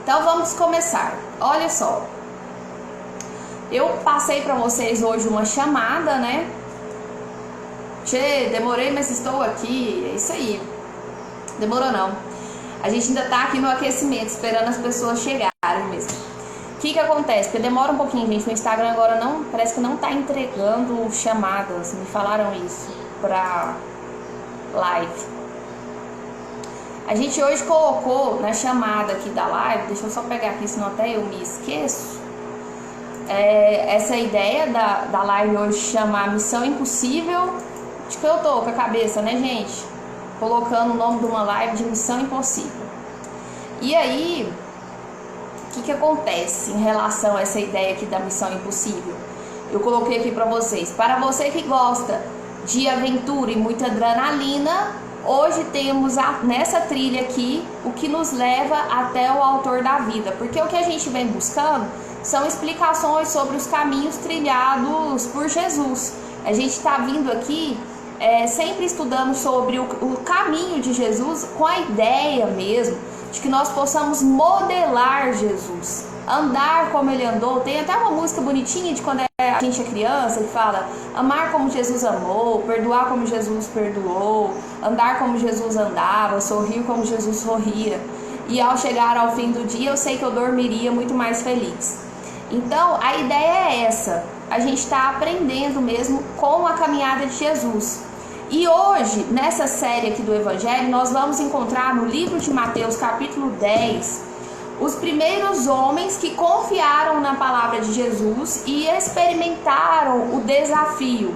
Então vamos começar. Olha só, eu passei para vocês hoje uma chamada, né? Demorei, mas estou aqui. É isso aí. Demorou não. A gente ainda tá aqui no aquecimento, esperando as pessoas chegarem mesmo. O que acontece? Porque demora um pouquinho, gente. O Instagram agora não, parece que não tá entregando chamadas. Me falaram isso pra live. A gente hoje colocou na chamada aqui da live, deixa eu só pegar aqui, senão até eu me esqueço. Essa ideia da live hoje chamar Missão Impossível. Acho que eu tô com a cabeça, né, gente? Colocando o nome de uma live de Missão Impossível. E aí, o que acontece em relação a essa ideia aqui da Missão Impossível? Eu coloquei aqui pra vocês. Para você que gosta de aventura e muita adrenalina, hoje temos nessa trilha aqui o que nos leva até o autor da vida. Porque o que a gente vem buscando são explicações sobre os caminhos trilhados por Jesus. A gente está vindo aqui sempre estudando sobre o caminho de Jesus, com a ideia mesmo de que nós possamos modelar Jesus, andar como ele andou. Tem até uma música bonitinha de quando a gente é criança, que fala: amar como Jesus amou, perdoar como Jesus perdoou, andar como Jesus andava, sorrir como Jesus sorria, e ao chegar ao fim do dia eu sei que eu dormiria muito mais feliz. Então a ideia é essa, a gente está aprendendo mesmo com a caminhada de Jesus. E hoje, nessa série aqui do Evangelho, nós vamos encontrar no livro de Mateus, capítulo 10, os primeiros homens que confiaram na palavra de Jesus e experimentaram o desafio.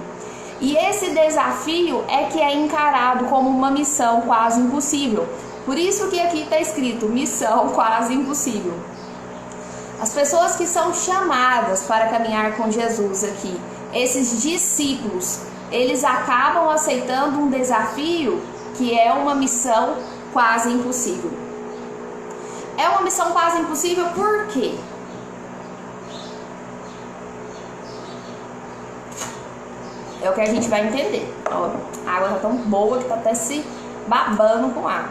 E esse desafio é que é encarado como uma missão quase impossível. Por isso que aqui está escrito, missão quase impossível. As pessoas que são chamadas para caminhar com Jesus aqui, esses discípulos, eles acabam aceitando um desafio que é uma missão quase impossível. É uma missão quase impossível por quê? É o que a gente vai entender. Ó, a água tá tão boa que tá até se babando com água.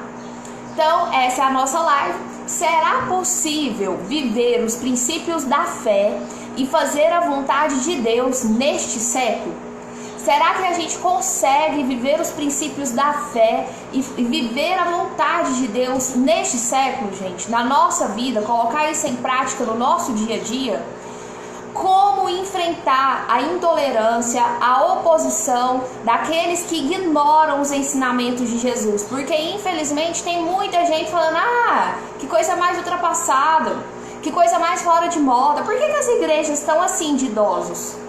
Então, essa é a nossa live. Será possível viver os princípios da fé e fazer a vontade de Deus neste século? Será que a gente consegue viver os princípios da fé e viver a vontade de Deus neste século, gente? Na nossa vida, colocar isso em prática no nosso dia a dia? Como enfrentar a intolerância, a oposição daqueles que ignoram os ensinamentos de Jesus? Porque infelizmente tem muita gente falando: que coisa mais ultrapassada, que coisa mais fora de moda. Por que as igrejas estão assim de idosos?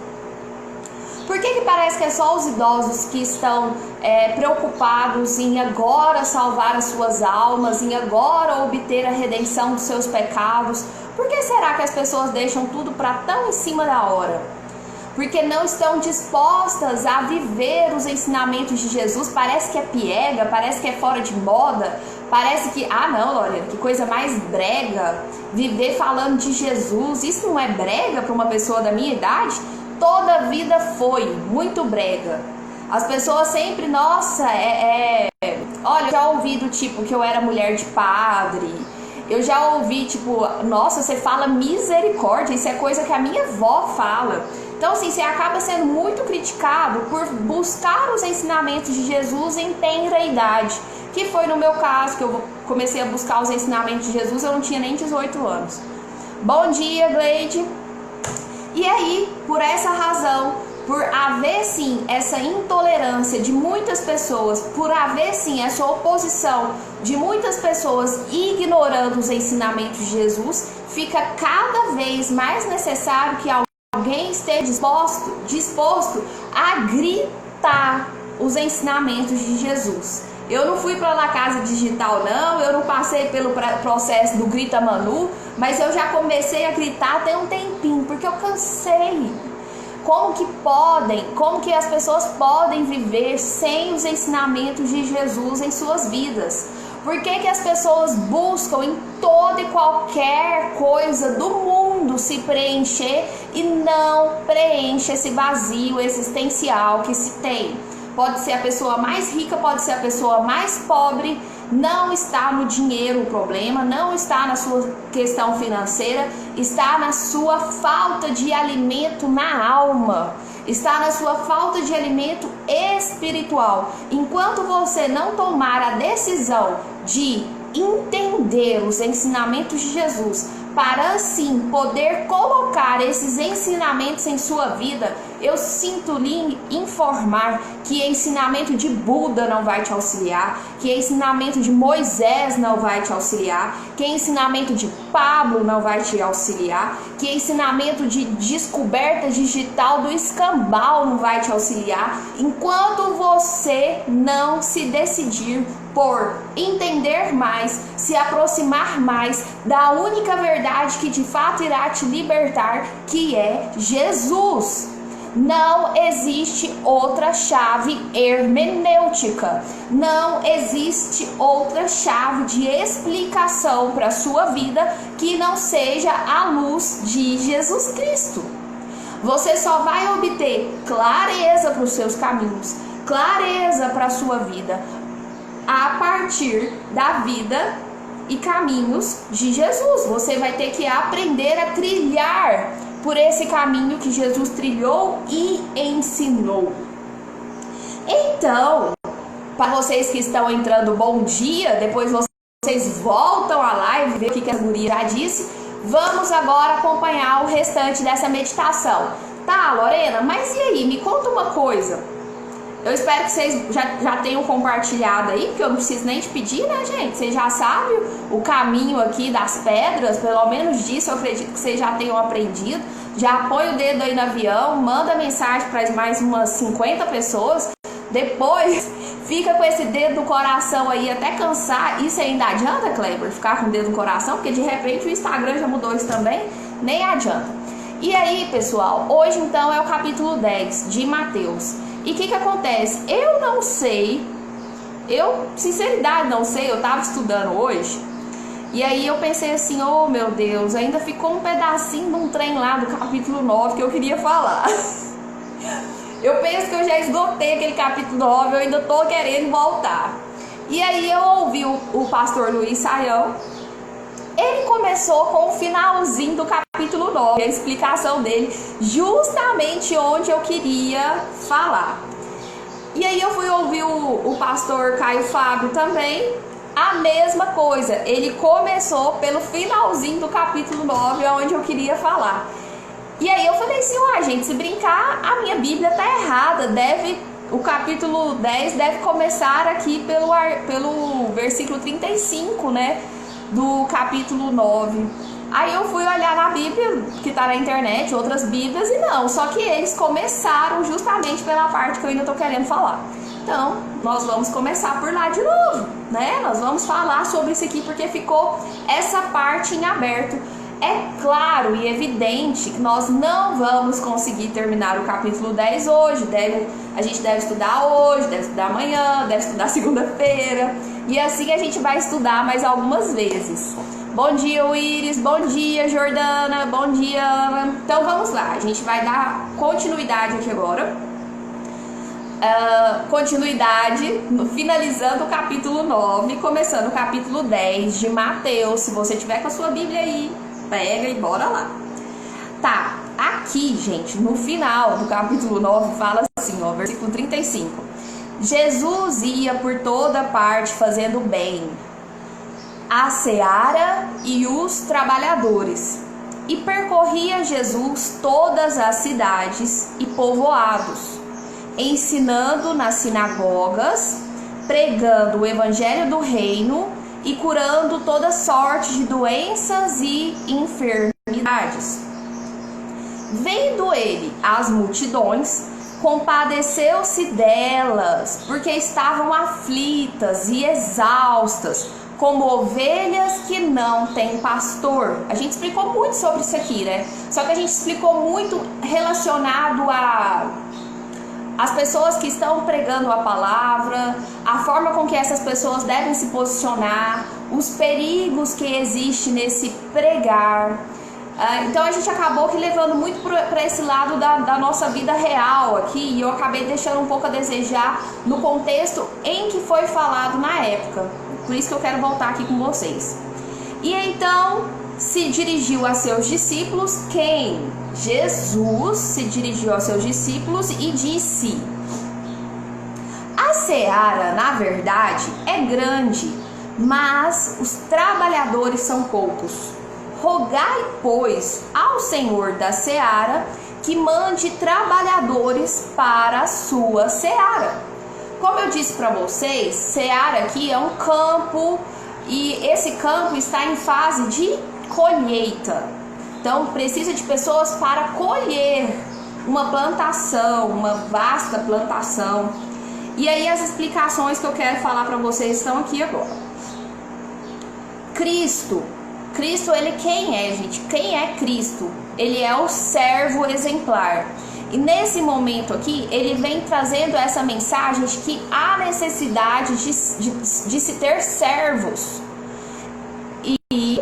Por que parece que é só os idosos que estão preocupados em agora salvar as suas almas, em agora obter a redenção dos seus pecados? Por que será que as pessoas deixam tudo para tão em cima da hora? Porque não estão dispostas a viver os ensinamentos de Jesus. Parece que é piega, parece que é fora de moda, parece que, não, Lorena, que coisa mais brega, viver falando de Jesus. Isso não é brega para uma pessoa da minha idade? Toda a vida foi muito brega. As pessoas sempre, olha, eu já ouvi do tipo que eu era mulher de padre. Eu já ouvi tipo, nossa, você fala misericórdia, isso é coisa que a minha avó fala. Então assim, você acaba sendo muito criticado por buscar os ensinamentos de Jesus em tenra idade. Que foi no meu caso, que eu comecei a buscar os ensinamentos de Jesus, eu não tinha nem 18 anos. Bom dia, Gleide. E aí, por essa razão, por haver sim essa intolerância de muitas pessoas, por haver sim essa oposição de muitas pessoas ignorando os ensinamentos de Jesus, fica cada vez mais necessário que alguém esteja disposto a gritar os ensinamentos de Jesus. Eu não fui para a casa digital não, eu não passei pelo processo do Grita Manu, mas eu já comecei a gritar tem um tempinho, porque eu cansei. Como que as pessoas podem viver sem os ensinamentos de Jesus em suas vidas? Por que as pessoas buscam em toda e qualquer coisa do mundo se preencher e não preenche esse vazio existencial que se tem? Pode ser a pessoa mais rica, pode ser a pessoa mais pobre, Não está no dinheiro o problema, não está na sua questão financeira, está na sua falta de alimento na alma, está na sua falta de alimento espiritual. Enquanto você não tomar a decisão de entender os ensinamentos de Jesus, para assim poder colocar esses ensinamentos em sua vida, eu sinto lhe informar que ensinamento de Buda não vai te auxiliar, que ensinamento de Moisés não vai te auxiliar, que ensinamento de Pablo não vai te auxiliar, que ensinamento de descoberta digital do escambau não vai te auxiliar, enquanto você não se decidir por entender mais, se aproximar mais da única verdade que de fato irá te libertar, que é Jesus. Não existe outra chave hermenêutica, não existe outra chave de explicação para a sua vida que não seja a luz de Jesus Cristo. Você só vai obter clareza para os seus caminhos, clareza para a sua vida, a partir da vida e caminhos de Jesus. Você vai ter que aprender a trilhar por esse caminho que Jesus trilhou e ensinou. Então, para vocês que estão entrando, bom dia. Depois vocês voltam à live, ver o que a guria já disse. Vamos agora acompanhar o restante dessa meditação. Tá, Lorena, mas e aí? Me conta uma coisa. Eu espero que vocês já tenham compartilhado aí, porque eu não preciso nem te pedir, né, gente? Vocês já sabem o caminho aqui das pedras, pelo menos disso eu acredito que vocês já tenham aprendido. Já põe o dedo aí no avião, manda mensagem para mais umas 50 pessoas. Depois fica com esse dedo no coração aí até cansar. Isso ainda adianta, Kleber? Ficar com o dedo no coração? Porque de repente o Instagram já mudou isso também, nem adianta. E aí, pessoal, hoje então é o capítulo 10 de Mateus. E o que acontece? Eu não sei, sinceridade não sei, eu tava estudando hoje, e aí eu pensei assim, oh meu Deus, ainda ficou um pedacinho de um trem lá do capítulo 9 que eu queria falar. Eu penso que eu já esgotei aquele capítulo 9, eu ainda tô querendo voltar. E aí eu ouvi o pastor Luiz Saião, ele começou com o finalzinho do capítulo 9, a explicação dele, justamente onde eu queria falar. E aí eu fui ouvir o pastor Caio Fábio também, a mesma coisa. Ele começou pelo finalzinho do capítulo 9, onde eu queria falar. E aí eu falei assim, gente, se brincar, a minha Bíblia tá errada, o capítulo 10 deve começar aqui pelo versículo 35, né? Do capítulo 9. Aí eu fui olhar na Bíblia que tá na internet, outras Bíblias, e não, só que eles começaram justamente pela parte que eu ainda tô querendo falar. Então, nós vamos começar por lá de novo, né? Nós vamos falar sobre isso aqui porque ficou essa parte em aberto. É claro e evidente que nós não vamos conseguir terminar o capítulo 10 hoje. A gente deve estudar hoje, deve estudar amanhã, deve estudar segunda-feira. E assim a gente vai estudar mais algumas vezes. Bom dia, Iris. Bom dia, Jordana. Bom dia, Ana. Então vamos lá. A gente vai dar continuidade aqui agora. Finalizando o capítulo 9, começando o capítulo 10 de Mateus. Se você tiver com a sua Bíblia aí, pega e bora lá. Tá, aqui, gente, no final do capítulo 9 fala assim, versículo 35. Jesus ia por toda parte fazendo bem a seara e os trabalhadores, e percorria Jesus todas as cidades e povoados, ensinando nas sinagogas, pregando o evangelho do reino e curando toda sorte de doenças e enfermidades. Vendo ele as multidões, compadeceu-se delas, porque estavam aflitas e exaustas, como ovelhas que não têm pastor. A gente explicou muito sobre isso aqui, né? Só que a gente explicou muito relacionado as pessoas que estão pregando a palavra, a forma com que essas pessoas devem se posicionar, os perigos que existem nesse pregar. Então a gente acabou que levando muito para esse lado da nossa vida real aqui, e eu acabei deixando um pouco a desejar no contexto em que foi falado na época. Por isso que eu quero voltar aqui com vocês. E então se dirigiu a seus discípulos. Quem? Jesus se dirigiu aos seus discípulos e disse: a seara, na verdade, é grande, mas os trabalhadores são poucos. Rogai, pois, ao Senhor da seara que mande trabalhadores para a sua seara. Como eu disse para vocês, seara aqui é um campo e esse campo está em fase de colheita. Então precisa de pessoas para colher uma plantação, uma vasta plantação. E aí as explicações que eu quero falar para vocês estão aqui agora. Cristo, ele quem é, gente? Quem é Cristo? Ele é o servo exemplar. E nesse momento aqui, ele vem trazendo essa mensagem de que há necessidade de se ter servos. E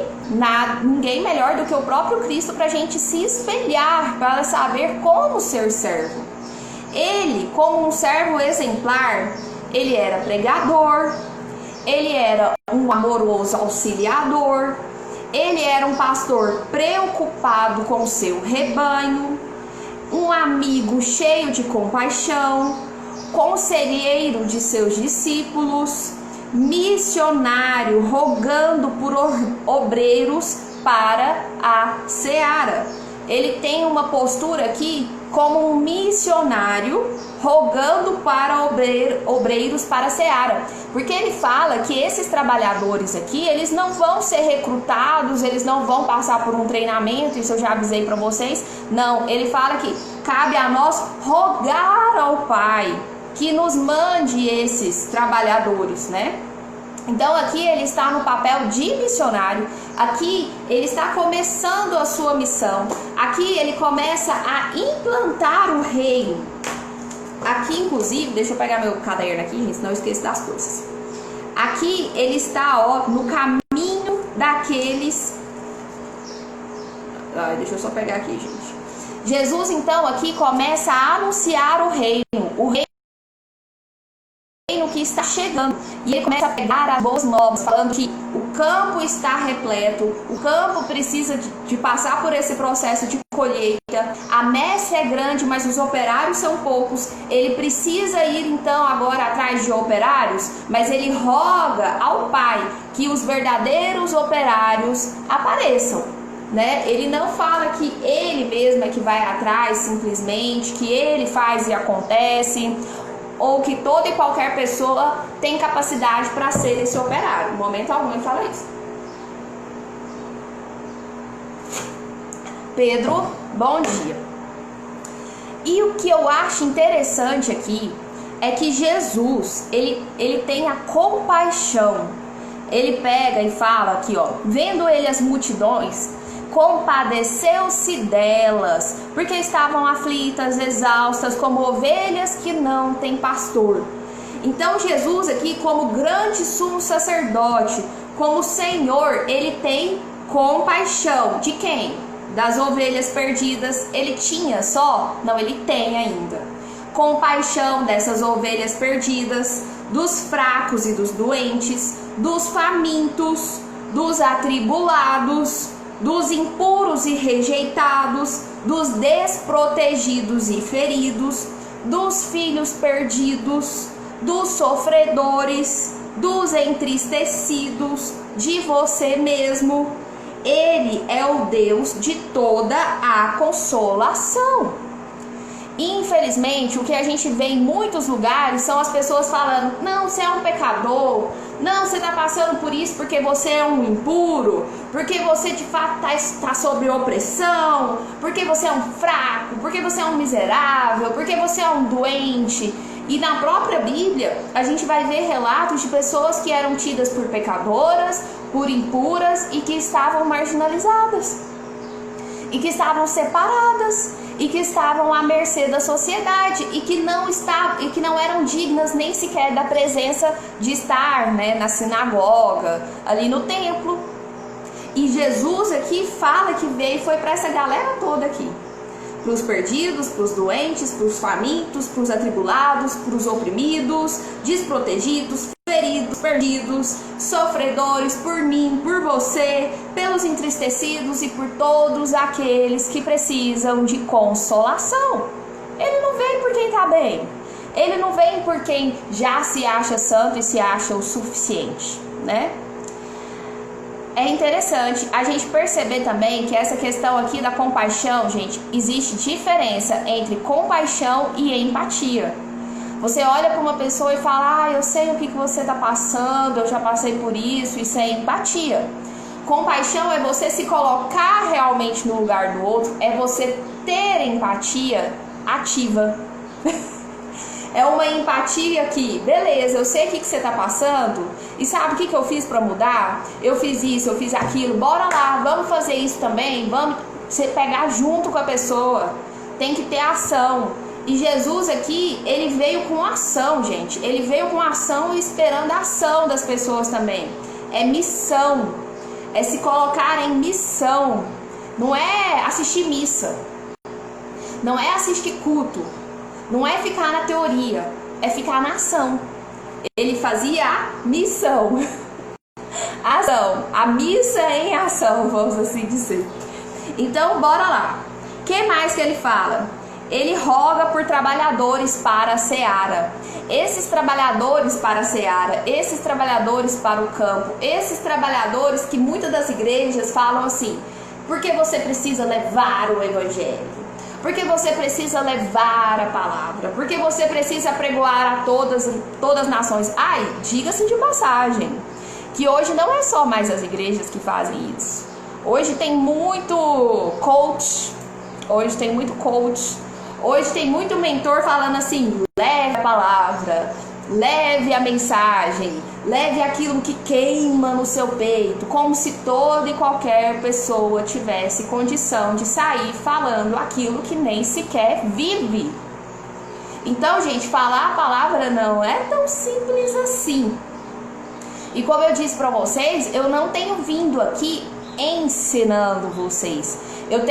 ninguém melhor do que o próprio Cristo para a gente se espelhar, para saber como ser servo. Ele, como um servo exemplar, ele era pregador, ele era um amoroso auxiliador, ele era um pastor preocupado com o seu rebanho, um amigo cheio de compaixão, conselheiro de seus discípulos, missionário rogando por obreiros para a seara. Ele tem uma postura aqui como um missionário rogando para obreiros para a seara, porque ele fala que esses trabalhadores aqui, eles não vão ser recrutados, eles não vão passar por um treinamento, isso eu já avisei para vocês. Não, ele fala que cabe a nós rogar ao Pai que nos mande esses trabalhadores, né? Então aqui ele está no papel de missionário, aqui ele está começando a sua missão, aqui ele começa a implantar o reino. Aqui inclusive, deixa eu pegar meu caderno aqui, senão eu esqueço das coisas. Aqui ele está no caminho daqueles... deixa eu só pegar aqui, gente. Jesus então aqui começa a anunciar o reino que está chegando, e ele começa a pegar as boas novas, falando que o campo está repleto, o campo precisa de passar por esse processo de colheita, a messe é grande, mas os operários são poucos. Ele precisa ir então agora atrás de operários, mas ele roga ao Pai que os verdadeiros operários apareçam, né? Ele não fala que ele mesmo é que vai atrás simplesmente, que ele faz e acontece, ou que toda e qualquer pessoa tem capacidade para ser esse operário. Em momento algum ele fala isso. Pedro, bom dia. E o que eu acho interessante aqui é que Jesus, ele tem a compaixão. Ele pega e fala aqui, ó, vendo ele as multidões, compadeceu-se delas, porque estavam aflitas, exaustas, como ovelhas que não têm pastor. Então Jesus aqui, como grande sumo sacerdote, como Senhor, ele tem compaixão. De quem? Das ovelhas perdidas. Ele tinha só? Não, ele tem ainda. Compaixão dessas ovelhas perdidas, dos fracos e dos doentes, dos famintos, dos atribulados, dos impuros e rejeitados, dos desprotegidos e feridos, dos filhos perdidos, dos sofredores, dos entristecidos, de você mesmo. Ele é o Deus de toda a consolação. Infelizmente, o que a gente vê em muitos lugares são as pessoas falando: não, você é um pecador, não, você está passando por isso porque você é um impuro, porque você de fato está sob opressão, porque você é um fraco, porque você é um miserável, porque você é um doente. E na própria Bíblia, a gente vai ver relatos de pessoas que eram tidas por pecadoras, por impuras e que estavam marginalizadas, e que estavam separadas, e que estavam à mercê da sociedade, e que não eram dignas nem sequer da presença de estar, né, na sinagoga, ali no templo. E Jesus aqui fala que veio e foi para essa galera toda aqui, para os perdidos, para os doentes, para os famintos, para os atribulados, para os oprimidos, desprotegidos, feridos, perdidos, sofredores, por mim, por você, pelos entristecidos e por todos aqueles que precisam de consolação. Ele não vem por quem está bem. Ele não vem por quem já se acha santo e se acha o suficiente, né? É interessante a gente perceber também que essa questão aqui da compaixão, gente, existe diferença entre compaixão e empatia. Você olha para uma pessoa e fala, eu sei o que você está passando, eu já passei por isso é empatia. Compaixão é você se colocar realmente no lugar do outro, é você ter empatia ativa. É uma empatia que, beleza, eu sei o que você tá passando, e sabe o que eu fiz pra mudar? Eu fiz isso, eu fiz aquilo, bora lá, vamos fazer isso também, vamos você pegar junto com a pessoa, tem que ter ação. E Jesus aqui, ele veio com ação, gente, ele veio com ação e esperando a ação das pessoas também. É missão, é se colocar em missão, não é assistir missa, não é assistir culto. Não é ficar na teoria, é ficar na ação. Ele fazia a missão. Ação, a missa em ação, vamos assim dizer. Então, bora lá. O que mais que ele fala? Ele roga por trabalhadores para a seara. Esses trabalhadores para a seara, esses trabalhadores para o campo, esses trabalhadores que muitas das igrejas falam assim, porque você precisa levar o evangelho. Porque você precisa levar a palavra. Porque você precisa pregoar a todas as nações. Diga-se de passagem, que hoje não é só mais as igrejas que fazem isso. Hoje tem muito coach. Hoje tem muito mentor falando assim, leve a palavra, leve a mensagem, leve aquilo que queima no seu peito, como se toda e qualquer pessoa tivesse condição de sair falando aquilo que nem sequer vive. Então, gente, falar a palavra não é tão simples assim. E como eu disse para vocês, eu não tenho vindo aqui ensinando vocês. Eu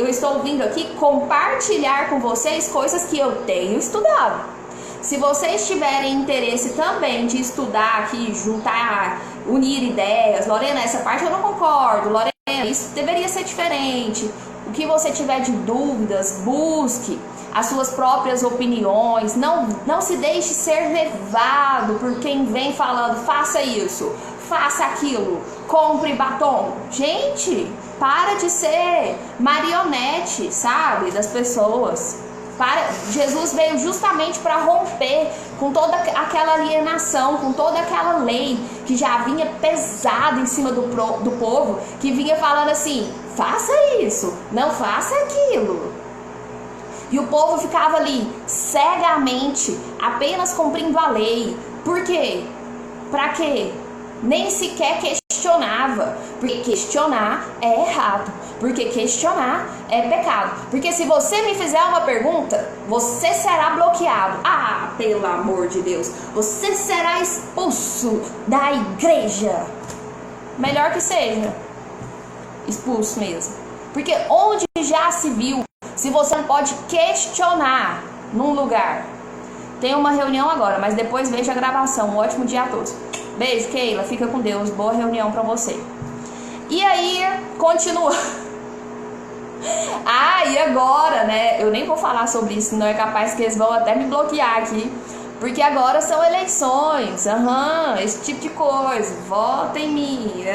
estou vindo aqui compartilhar com vocês coisas que eu tenho estudado. Se vocês tiverem interesse também de estudar aqui, juntar, unir ideias, Lorena, essa parte eu não concordo, Lorena, isso deveria ser diferente. O que você tiver de dúvidas, busque as suas próprias opiniões, não se deixe ser levado por quem vem falando, faça isso, faça aquilo, compre batom. Gente, para de ser marionete, sabe, das pessoas. Jesus veio justamente para romper com toda aquela alienação, com toda aquela lei que já vinha pesada em cima do povo, que vinha falando assim, faça isso, não faça aquilo. E o povo ficava ali cegamente, apenas cumprindo a lei. Por quê? Para quê? Nem sequer questionava, porque questionar é errado, porque questionar é pecado, porque se você me fizer uma pergunta, você será bloqueado, pelo amor de Deus, você será expulso da igreja, melhor que seja expulso mesmo, porque onde já se viu, se você não pode questionar num lugar. Tem uma reunião agora, mas depois veja a gravação. Um ótimo dia a todos. Beijo, Keila. Fica com Deus. Boa reunião pra você. E aí, continua. E agora, né? Eu nem vou falar sobre isso, senão é capaz que eles vão até me bloquear aqui. Porque agora são eleições. Esse tipo de coisa. Vota em mim.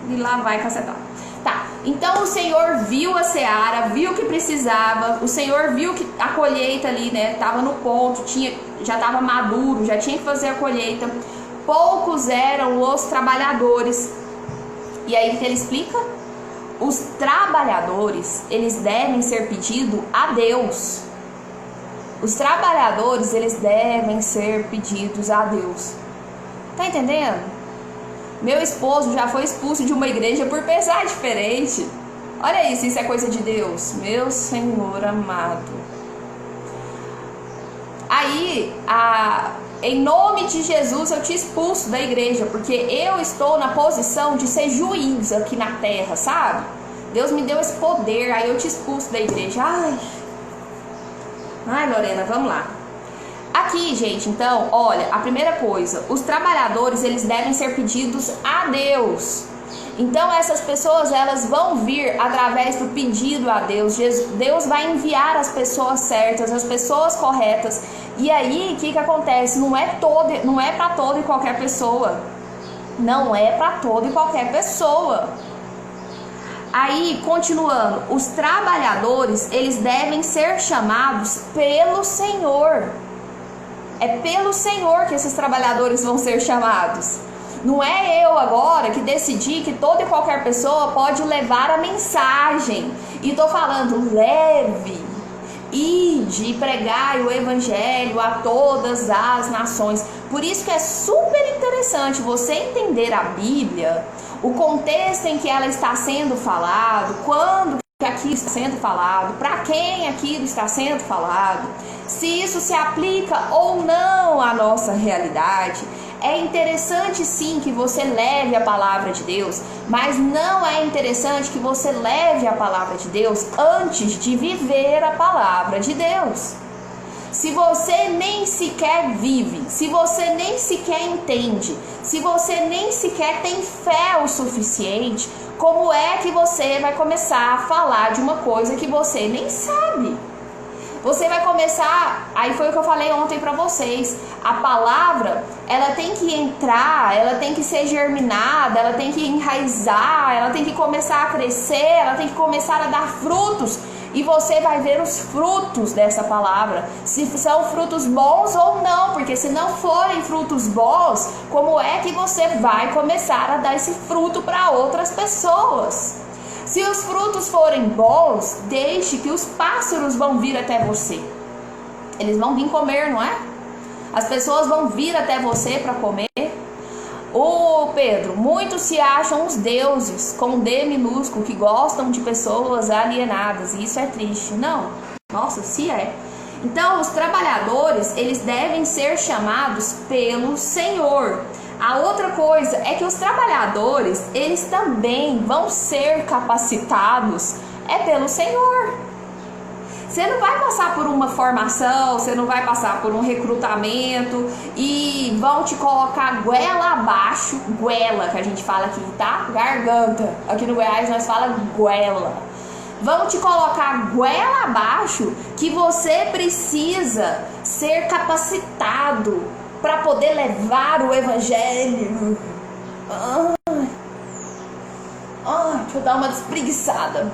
E lá vai cacetar. Tá, então o Senhor viu a seara, viu que precisava, o Senhor viu que a colheita ali, né, tava no ponto, já tava maduro, já tinha que fazer a colheita. Poucos eram os trabalhadores. E aí o que ele explica? Os trabalhadores, eles devem ser pedidos a Deus. Os trabalhadores, eles devem ser pedidos a Deus. Tá entendendo? Meu esposo já foi expulso de uma igreja por pensar diferente. Olha isso é coisa de Deus. Meu Senhor amado. Aí, em nome de Jesus, eu te expulso da igreja, porque eu estou na posição de ser juiz aqui na terra, sabe? Deus me deu esse poder, aí eu te expulso da igreja. Ai, Lorena, vamos lá. Aqui, gente, então, olha, a primeira coisa, os trabalhadores, eles devem ser pedidos a Deus. Então, essas pessoas, elas vão vir através do pedido a Deus. Deus vai enviar as pessoas certas, as pessoas corretas. E aí, o que acontece? Não é para toda e qualquer pessoa. Não é para toda e qualquer pessoa. Aí, continuando, os trabalhadores, eles devem ser chamados pelo Senhor. É pelo Senhor que esses trabalhadores vão ser chamados. Não é eu agora que decidi que toda e qualquer pessoa pode levar a mensagem. E tô falando, leve, ide, pregai o evangelho a todas as nações. Por isso que é super interessante você entender a Bíblia, o contexto em que ela está sendo falado, quando que aquilo está sendo falado, para quem aquilo está sendo falado, se isso se aplica ou não à nossa realidade. É interessante sim que você leve a palavra de Deus, mas não é interessante que você leve a palavra de Deus antes de viver a palavra de Deus. Se você nem sequer vive, se você nem sequer entende, se você nem sequer tem fé o suficiente, como é que você vai começar a falar de uma coisa que você nem sabe? Você vai começar, aí foi o que eu falei ontem para vocês, a palavra, ela tem que entrar, ela tem que ser germinada, ela tem que enraizar, ela tem que começar a crescer, ela tem que começar a dar frutos, e você vai ver os frutos dessa palavra, se são frutos bons ou não, porque se não forem frutos bons, como é que você vai começar a dar esse fruto para outras pessoas? Se os frutos forem bons, deixe que os pássaros vão vir até você. Eles vão vir comer, não é? As pessoas vão vir até você para comer. Ô Pedro, muitos se acham os deuses, com D minúsculo, que gostam de pessoas alienadas. E isso é triste. Não, nossa, se é. Então, os trabalhadores, eles devem ser chamados pelo Senhor. A outra coisa é que os trabalhadores, eles também vão ser capacitados pelo Senhor. Você não vai passar por uma formação, você não vai passar por um recrutamento e vão te colocar goela abaixo, goela que a gente fala aqui, tá? Garganta. Aqui no Goiás nós falamos goela. Vão te colocar goela abaixo que você precisa ser capacitado para poder levar o evangelho. Deixa eu dar uma despreguiçada.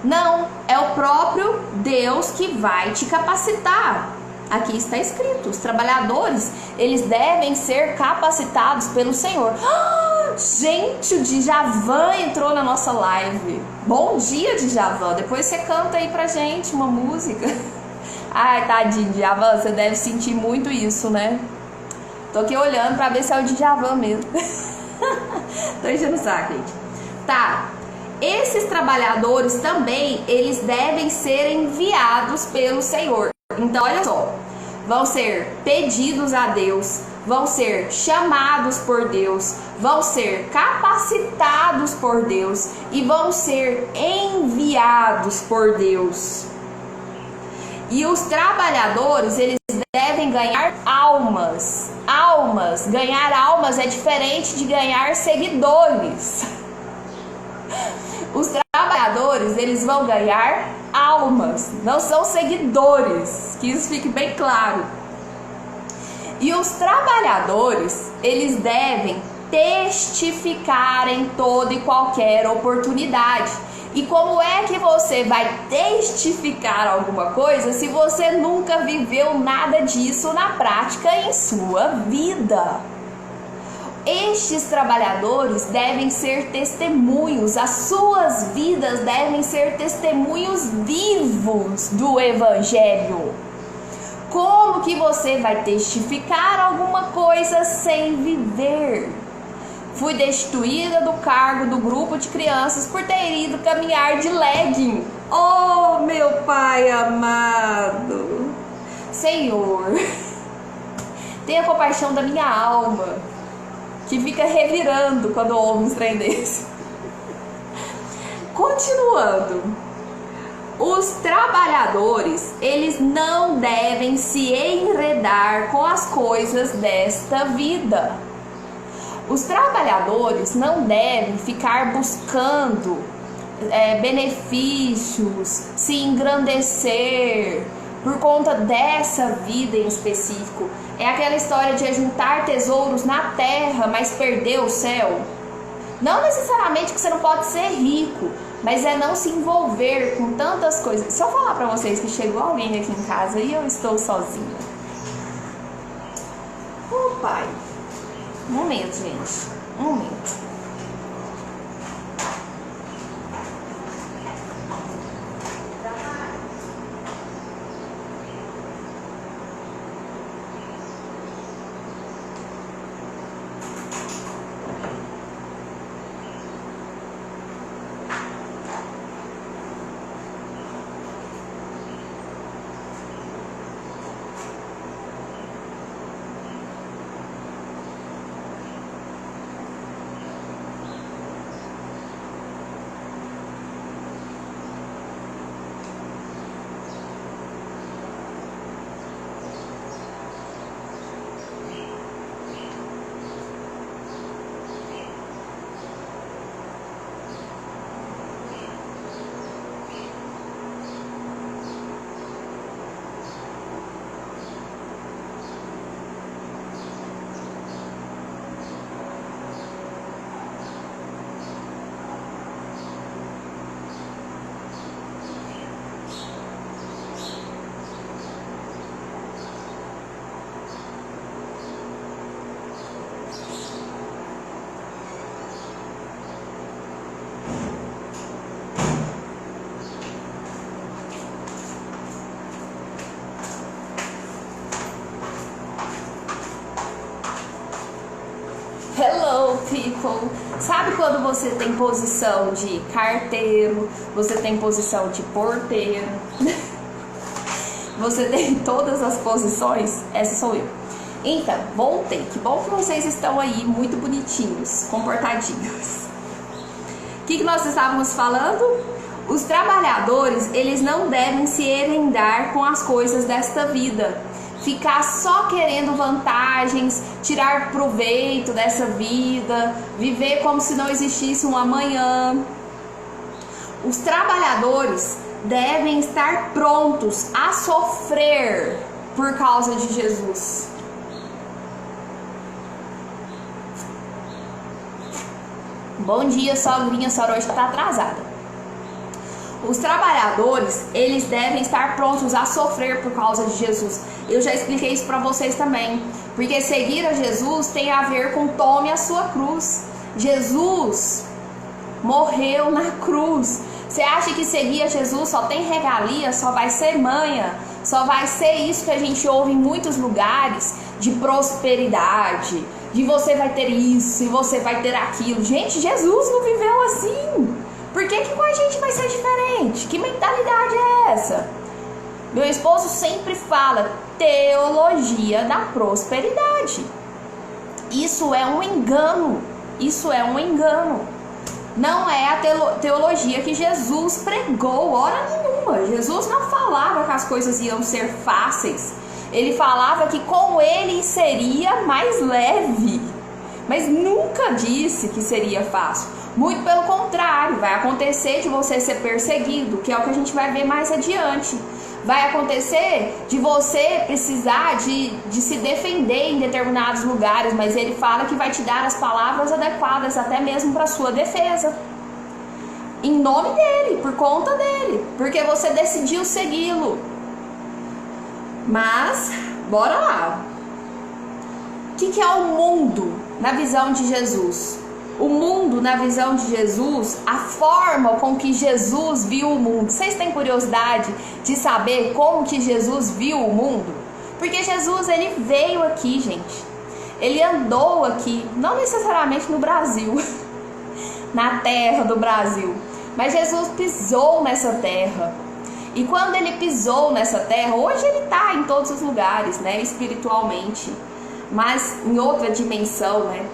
Não, é o próprio Deus que vai te capacitar. Aqui está escrito, os trabalhadores, eles devem ser capacitados pelo Senhor. Gente, o Djavan entrou na nossa live. Bom dia, Djavan. Depois você canta aí pra gente uma música. Ai, tadinho, Djavan, você deve sentir muito isso, né? Tô aqui olhando pra ver se é o Djavan mesmo. Tô enchendo o saco, gente. Tá, esses trabalhadores também, eles devem ser enviados pelo Senhor. Então, olha só, vão ser pedidos a Deus, vão ser chamados por Deus, vão ser capacitados por Deus e vão ser enviados por Deus. E os trabalhadores, eles devem ganhar almas. Almas. Ganhar almas é diferente de ganhar seguidores. Os trabalhadores, eles vão ganhar almas. Não são seguidores. Que isso fique bem claro. E os trabalhadores, eles devem testificar em toda e qualquer oportunidade. E como é que você vai testificar alguma coisa se você nunca viveu nada disso na prática em sua vida? Estes trabalhadores devem ser testemunhos, as suas vidas devem ser testemunhos vivos do Evangelho. Como que você vai testificar alguma coisa sem viver? Fui destituída do cargo do grupo de crianças por ter ido caminhar de legging. Oh, meu Pai amado. Senhor, tenha compaixão da minha alma, que fica revirando quando ouve uns trem desse. Continuando. Os trabalhadores, eles não devem se enredar com as coisas desta vida. Os trabalhadores não devem ficar buscando benefícios, se engrandecer por conta dessa vida em específico. É aquela história de juntar tesouros na terra, mas perder o céu. Não necessariamente que você não pode ser rico, mas é não se envolver com tantas coisas. Se eu falar pra vocês que chegou alguém aqui em casa e eu estou sozinha. Ô pai, um momento, gente, um momento. Hello, people! Sabe quando você tem posição de carteiro, você tem posição de porteiro, você tem todas as posições? Essa sou eu. Então, voltei. Que bom que vocês estão aí muito bonitinhos, comportadinhos. O que nós estávamos falando? Os trabalhadores, eles não devem se enredar com as coisas desta vida. Ficar só querendo vantagens, tirar proveito dessa vida, viver como se não existisse um amanhã. Os trabalhadores devem estar prontos a sofrer por causa de Jesus. Bom dia, sogrinha, só hoje tá atrasada. Os trabalhadores, eles devem estar prontos a sofrer por causa de Jesus. Eu já expliquei isso para vocês também. Porque seguir a Jesus tem a ver com tome a sua cruz. Jesus morreu na cruz. Você acha que seguir a Jesus só tem regalia, só vai ser manha, só vai ser isso que a gente ouve em muitos lugares, de prosperidade, de você vai ter isso e você vai ter aquilo. Gente, Jesus não viveu assim. Por que com a gente vai ser diferente? Que mentalidade é essa? Meu esposo sempre fala teologia da prosperidade. Isso é um engano. Isso é um engano. Não é a teologia que Jesus pregou, hora nenhuma. Jesus não falava que as coisas iam ser fáceis. Ele falava que com ele seria mais leve. Mas nunca disse que seria fácil. Muito pelo contrário, vai acontecer de você ser perseguido, que é o que a gente vai ver mais adiante. Vai acontecer de você precisar de se defender em determinados lugares, mas ele fala que vai te dar as palavras adequadas até mesmo para sua defesa. Em nome dele, por conta dele, porque você decidiu segui-lo. Mas, bora lá. O que é o mundo na visão de Jesus? O mundo, na visão de Jesus, a forma com que Jesus viu o mundo. Vocês têm curiosidade de saber como que Jesus viu o mundo? Porque Jesus, ele veio aqui, gente. Ele andou aqui, não necessariamente no Brasil, na terra do Brasil. Mas Jesus pisou nessa terra. E quando ele pisou nessa terra, hoje ele está em todos os lugares, né, espiritualmente. Mas em outra dimensão, né?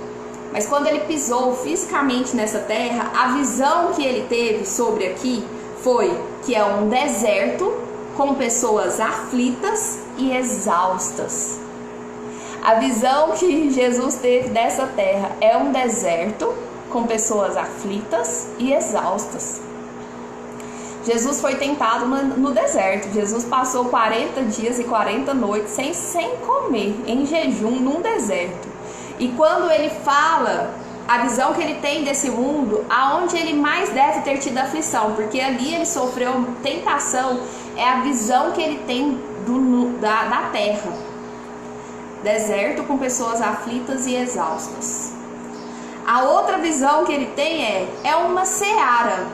Mas quando ele pisou fisicamente nessa terra, a visão que ele teve sobre aqui foi que é um deserto com pessoas aflitas e exaustas. A visão que Jesus teve dessa terra é um deserto com pessoas aflitas e exaustas. Jesus foi tentado no deserto. Jesus passou 40 dias e 40 noites sem comer, em jejum, num deserto. E quando ele fala a visão que ele tem desse mundo, aonde ele mais deve ter tido aflição, porque ali ele sofreu tentação, é a visão que ele tem da terra. Deserto com pessoas aflitas e exaustas. A outra visão que ele tem é uma seara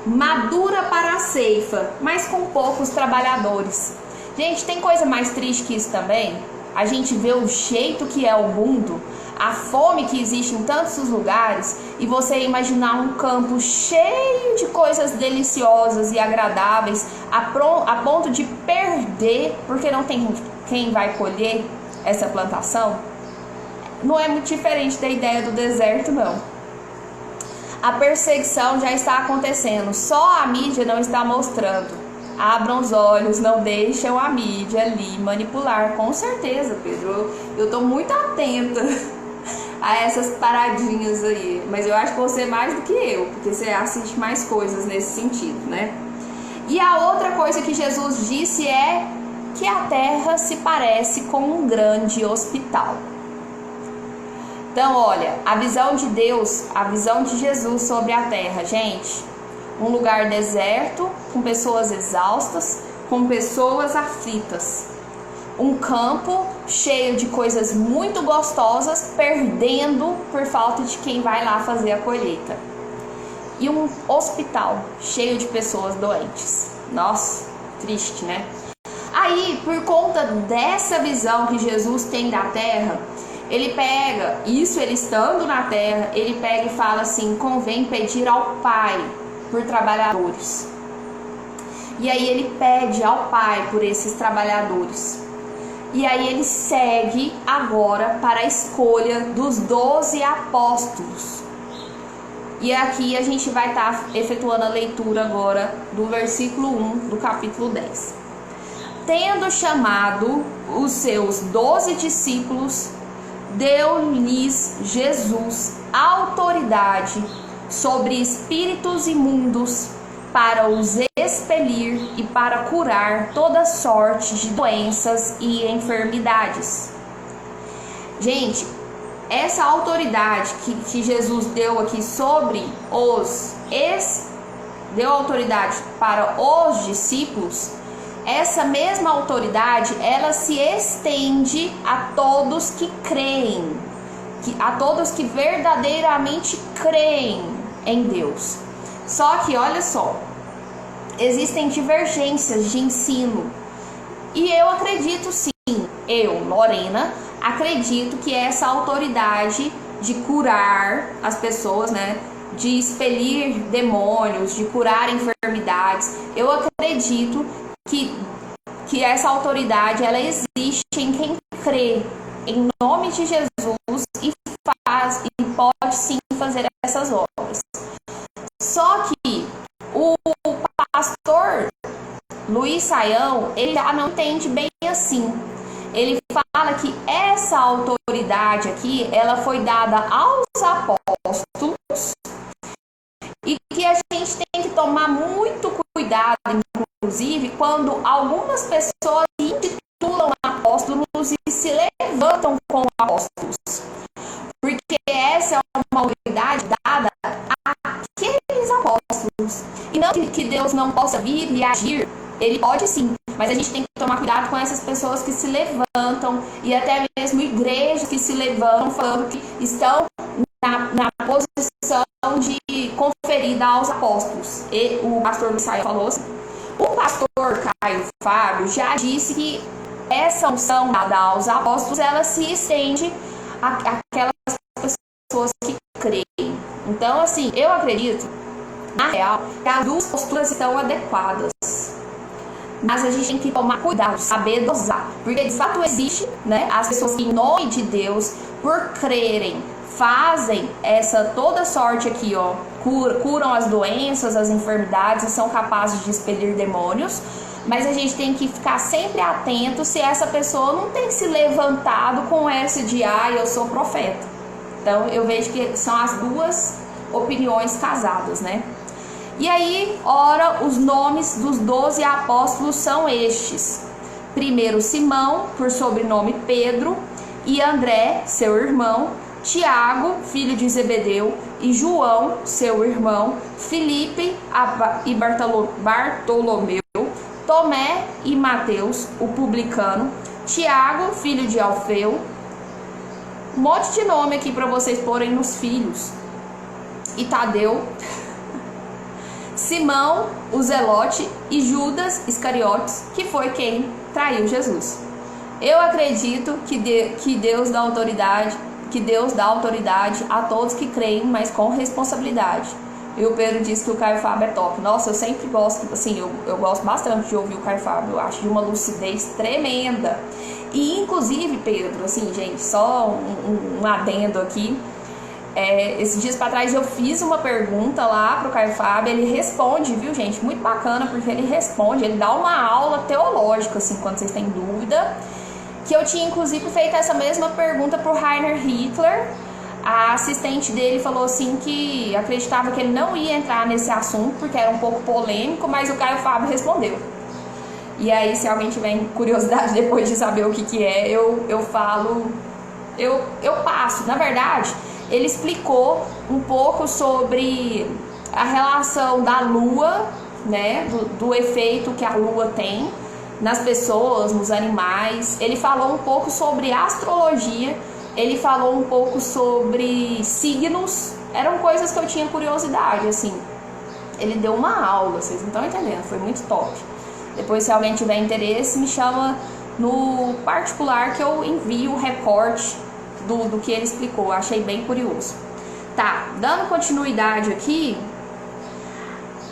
madura para a ceifa, mas com poucos trabalhadores. Gente, tem coisa mais triste que isso também? A gente vê o jeito que é o mundo, a fome que existe em tantos lugares, e você imaginar um campo cheio de coisas deliciosas e agradáveis, a ponto de perder, porque não tem quem vai colher essa plantação. Não é muito diferente da ideia do deserto, não. A perseguição já está acontecendo, só a mídia não está mostrando. Abram os olhos, não deixam a mídia ali manipular. Com certeza, Pedro, eu estou muito atenta a essas paradinhas aí, mas eu acho que você mais do que eu, porque você assiste mais coisas nesse sentido, né? E a outra coisa que Jesus disse é que a terra se parece com um grande hospital. Então, olha, a visão de Deus, a visão de Jesus sobre a terra, gente, um lugar deserto, com pessoas exaustas, com pessoas aflitas. Um campo cheio de coisas muito gostosas, perdendo por falta de quem vai lá fazer a colheita. E um hospital cheio de pessoas doentes. Nossa, triste, né? Aí, por conta dessa visão que Jesus tem da terra, ele pega, isso ele estando na terra, ele pega e fala assim: convém pedir ao Pai por trabalhadores. E aí ele pede ao Pai por esses trabalhadores. E aí ele segue agora para a escolha dos 12 apóstolos. E aqui a gente vai estar efetuando a leitura agora do versículo 1 do capítulo 10. Tendo chamado os seus 12 discípulos, deu-lhes Jesus autoridade sobre espíritos imundos para os expelir e para curar toda sorte de doenças e enfermidades. Gente, essa autoridade que Jesus deu aqui sobre deu autoridade para os discípulos. Essa mesma autoridade, ela se estende a todos que creem, a todos que verdadeiramente creem em Deus. Só que, olha só, existem divergências de ensino. E eu acredito sim, Lorena, acredito que essa autoridade de curar as pessoas, né, de expelir demônios, de curar enfermidades, eu acredito que essa autoridade ela existe em quem crê em nome de Jesus e pode sim fazer essas obras. Só que o pastor Luiz Saião, ele já não entende bem assim. Ele fala que essa autoridade aqui, ela foi dada aos apóstolos e que a gente tem que tomar muito cuidado, inclusive, quando algumas pessoas intitulam apóstolos e se levantam como apóstolos. Porque essa é uma autoridade dada àqueles apóstolos. E não que Deus não possa vir e agir, ele pode sim, mas a gente tem que tomar cuidado com essas pessoas que se levantam e até mesmo igrejas que se levantam falando que estão na posição de conferida aos apóstolos. E o pastor Misael falou assim. O pastor Caio Fábio já disse que essa unção dada aos apóstolos, ela se estende àquelas pessoas que creem. Então, assim, eu acredito, na real, que as duas posturas estão adequadas. Mas a gente tem que tomar cuidado, saber dosar. Porque de fato existe, né, as pessoas que em nome de Deus, por crerem, fazem essa toda sorte aqui, ó, curam as doenças, as enfermidades e são capazes de expelir demônios, mas a gente tem que ficar sempre atento se essa pessoa não tem se levantado com essa de eu sou profeta. Então eu vejo que são as duas opiniões casadas, né? E aí, ora, os nomes dos 12 apóstolos são estes: primeiro Simão, por sobrenome Pedro, e André, seu irmão, Tiago, filho de Zebedeu, e João, seu irmão, Filipe e Bartolomeu, Tomé e Mateus, o publicano, Tiago, filho de Alfeu. Um monte de nome aqui para vocês porem nos filhos. E Tadeu, Simão, o Zelote, e Judas Iscariotes, que foi quem traiu Jesus. Eu acredito que Deus dá autoridade a todos que creem, mas com responsabilidade. E o Pedro disse que o Caio Fábio é top. Nossa, eu sempre gosto, assim, eu gosto bastante de ouvir o Caio Fábio. Eu acho de uma lucidez tremenda. E inclusive, Pedro, assim, gente, só um adendo aqui. Esses dias pra trás eu fiz uma pergunta lá pro Caio Fábio, ele responde, viu, gente? Muito bacana, porque ele responde, ele dá uma aula teológica, assim, quando vocês têm dúvida. Que eu tinha, inclusive, feito essa mesma pergunta pro Rainer Hitler. A assistente dele falou assim que acreditava que ele não ia entrar nesse assunto, porque era um pouco polêmico, mas o Caio Fábio respondeu. E aí, se alguém tiver curiosidade depois de saber o que é, eu falo, eu passo. Na verdade, ele explicou um pouco sobre a relação da lua, né, do efeito que a lua tem nas pessoas, nos animais. Ele falou um pouco sobre astrologia, ele falou um pouco sobre signos. Eram coisas que eu tinha curiosidade, assim. Ele deu uma aula, vocês não estão entendendo, foi muito top. Depois, se alguém tiver interesse, me chama no particular que eu envio o recorte do que ele explicou. Achei bem curioso. Tá, dando continuidade aqui,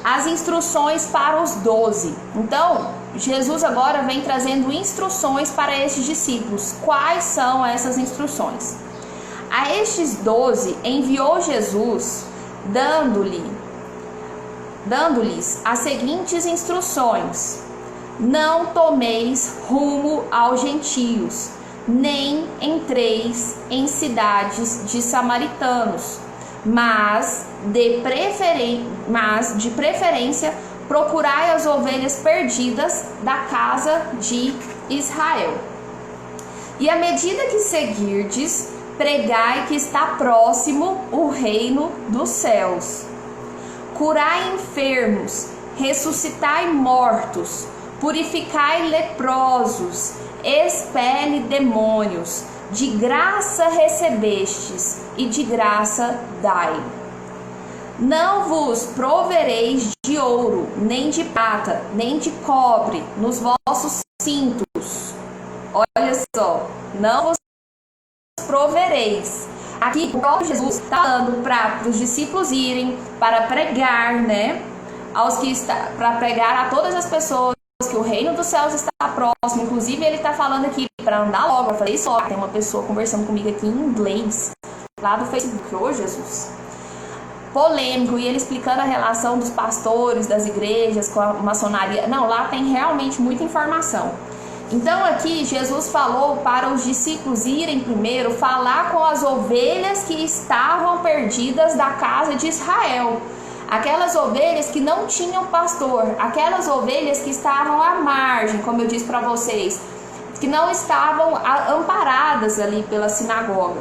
as instruções para os 12. Então, Jesus agora vem trazendo instruções para estes discípulos. Quais são essas instruções? A estes 12 enviou Jesus, dando-lhes as seguintes instruções: não tomeis rumo aos gentios, nem entreis em cidades de samaritanos, mas de preferência procurai as ovelhas perdidas da casa de Israel. E à medida que seguirdes, pregai que está próximo o reino dos céus. Curai enfermos, ressuscitai mortos, purificai leprosos, expele demônios. De graça recebestes, e de graça dai. Não vos provereis de ouro, nem de prata, nem de cobre nos vossos cintos. Olha só, não vos provereis. Aqui o próprio Jesus está falando para os discípulos irem para pregar, né? Para pregar a todas as pessoas que o reino dos céus está próximo. Inclusive ele está falando aqui para andar logo. Eu falei só, tem uma pessoa conversando comigo aqui em inglês lá do Facebook. Ô Jesus, polêmico, e ele explicando a relação dos pastores, das igrejas com a maçonaria. Não, lá tem realmente muita informação. Então aqui Jesus falou para os discípulos irem primeiro falar com as ovelhas que estavam perdidas da casa de Israel. Aquelas ovelhas que não tinham pastor, aquelas ovelhas que estavam à margem, como eu disse para vocês, que não estavam amparadas ali pela sinagoga.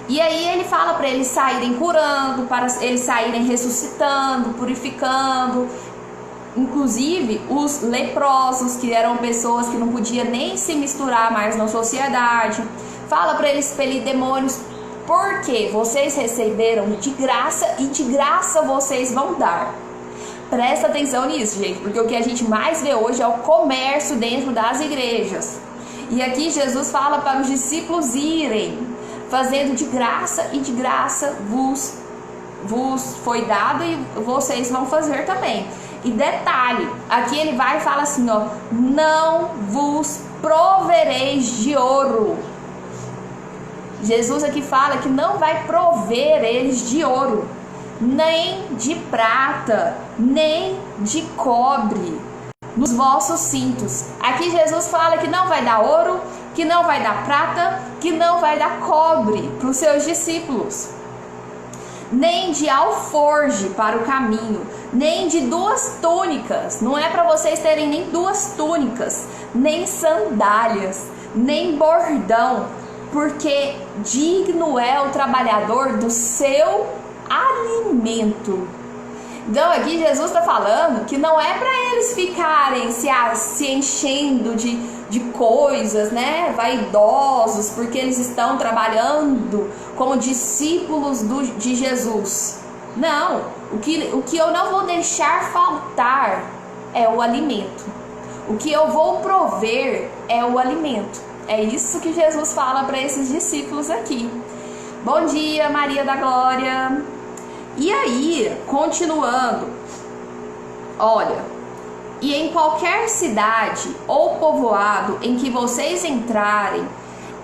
E aí ele fala para eles saírem curando, para eles saírem ressuscitando, purificando, inclusive os leprosos, que eram pessoas que não podiam nem se misturar mais na sociedade. Fala para eles expelir demônios, porque vocês receberam de graça e de graça vocês vão dar. Presta atenção nisso, gente, porque o que a gente mais vê hoje é o comércio dentro das igrejas. E aqui Jesus fala para os discípulos irem, fazendo de graça, e de graça vos foi dado e vocês vão fazer também. E detalhe, aqui ele vai e fala assim, ó: não vos provereis de ouro. Jesus aqui fala que não vai prover eles de ouro. nem de prata, nem de cobre nos vossos cintos. Aqui Jesus fala que não vai dar ouro, que não vai dar prata, que não vai dar cobre para os seus discípulos. Nem de alforge para o caminho, nem de 2 túnicas. Não é para vocês terem nem 2 túnicas, nem sandálias, nem bordão, porque digno é o trabalhador do seu alimento. Então aqui Jesus está falando que não é para eles ficarem se enchendo de coisas, né, vaidosos, porque eles estão trabalhando como discípulos de Jesus. Não, o que eu não vou deixar faltar é o alimento. O que eu vou prover é o alimento. É isso que Jesus fala para esses discípulos aqui. Bom dia, Maria da Glória. E aí, continuando, olha, e em qualquer cidade ou povoado em que vocês entrarem,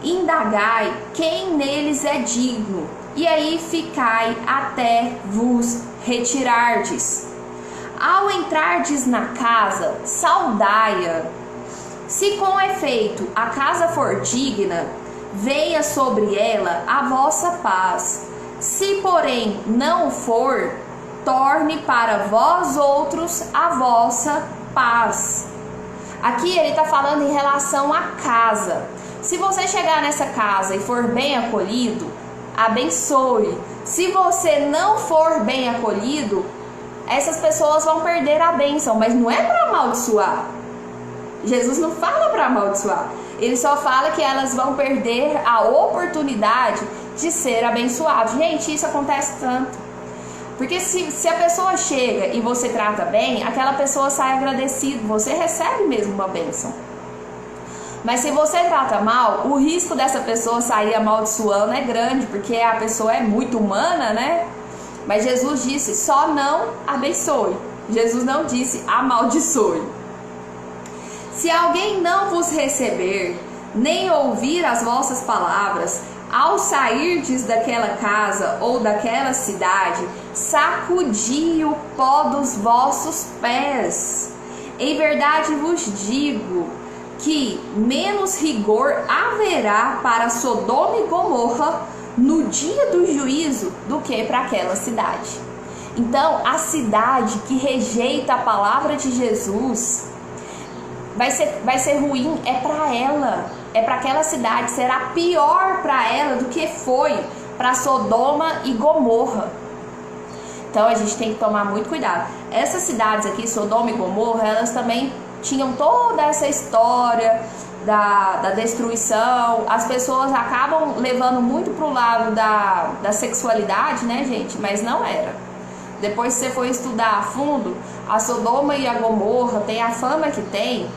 indagai quem neles é digno, e aí ficai até vos retirardes. Ao entrardes na casa, saudai-a. Se com efeito a casa for digna, venha sobre ela a vossa paz. Se porém não for, torne para vós outros a vossa paz. Aqui ele está falando em relação à casa. Se você chegar nessa casa e for bem acolhido, abençoe. Se você não for bem acolhido, essas pessoas vão perder a bênção, mas não é para amaldiçoar. Jesus não fala para amaldiçoar. Ele só fala que elas vão perder a oportunidade de ser abençoadas. Gente, isso acontece tanto. Porque se a pessoa chega e você trata bem, aquela pessoa sai agradecida, você recebe mesmo uma bênção. Mas se você trata mal, o risco dessa pessoa sair amaldiçoando é grande, porque a pessoa é muito humana, né? Mas Jesus disse, só não abençoe. Jesus não disse amaldiçoe. Se alguém não vos receber, nem ouvir as vossas palavras, ao sairdes daquela casa ou daquela cidade, sacudi o pó dos vossos pés. Em verdade vos digo que menos rigor haverá para Sodoma e Gomorra no dia do juízo do que para aquela cidade. Então, a cidade que rejeita a palavra de Jesus vai ser ruim, é para ela, é para aquela cidade, será pior para ela do que foi para Sodoma e Gomorra. Então a gente tem que tomar muito cuidado. Essas cidades aqui, Sodoma e Gomorra, elas também tinham toda essa história da destruição. As pessoas acabam levando muito pro lado da sexualidade, né, gente? Mas não era. Depois, se você for estudar a fundo, a Sodoma e a Gomorra tem a fama que tem,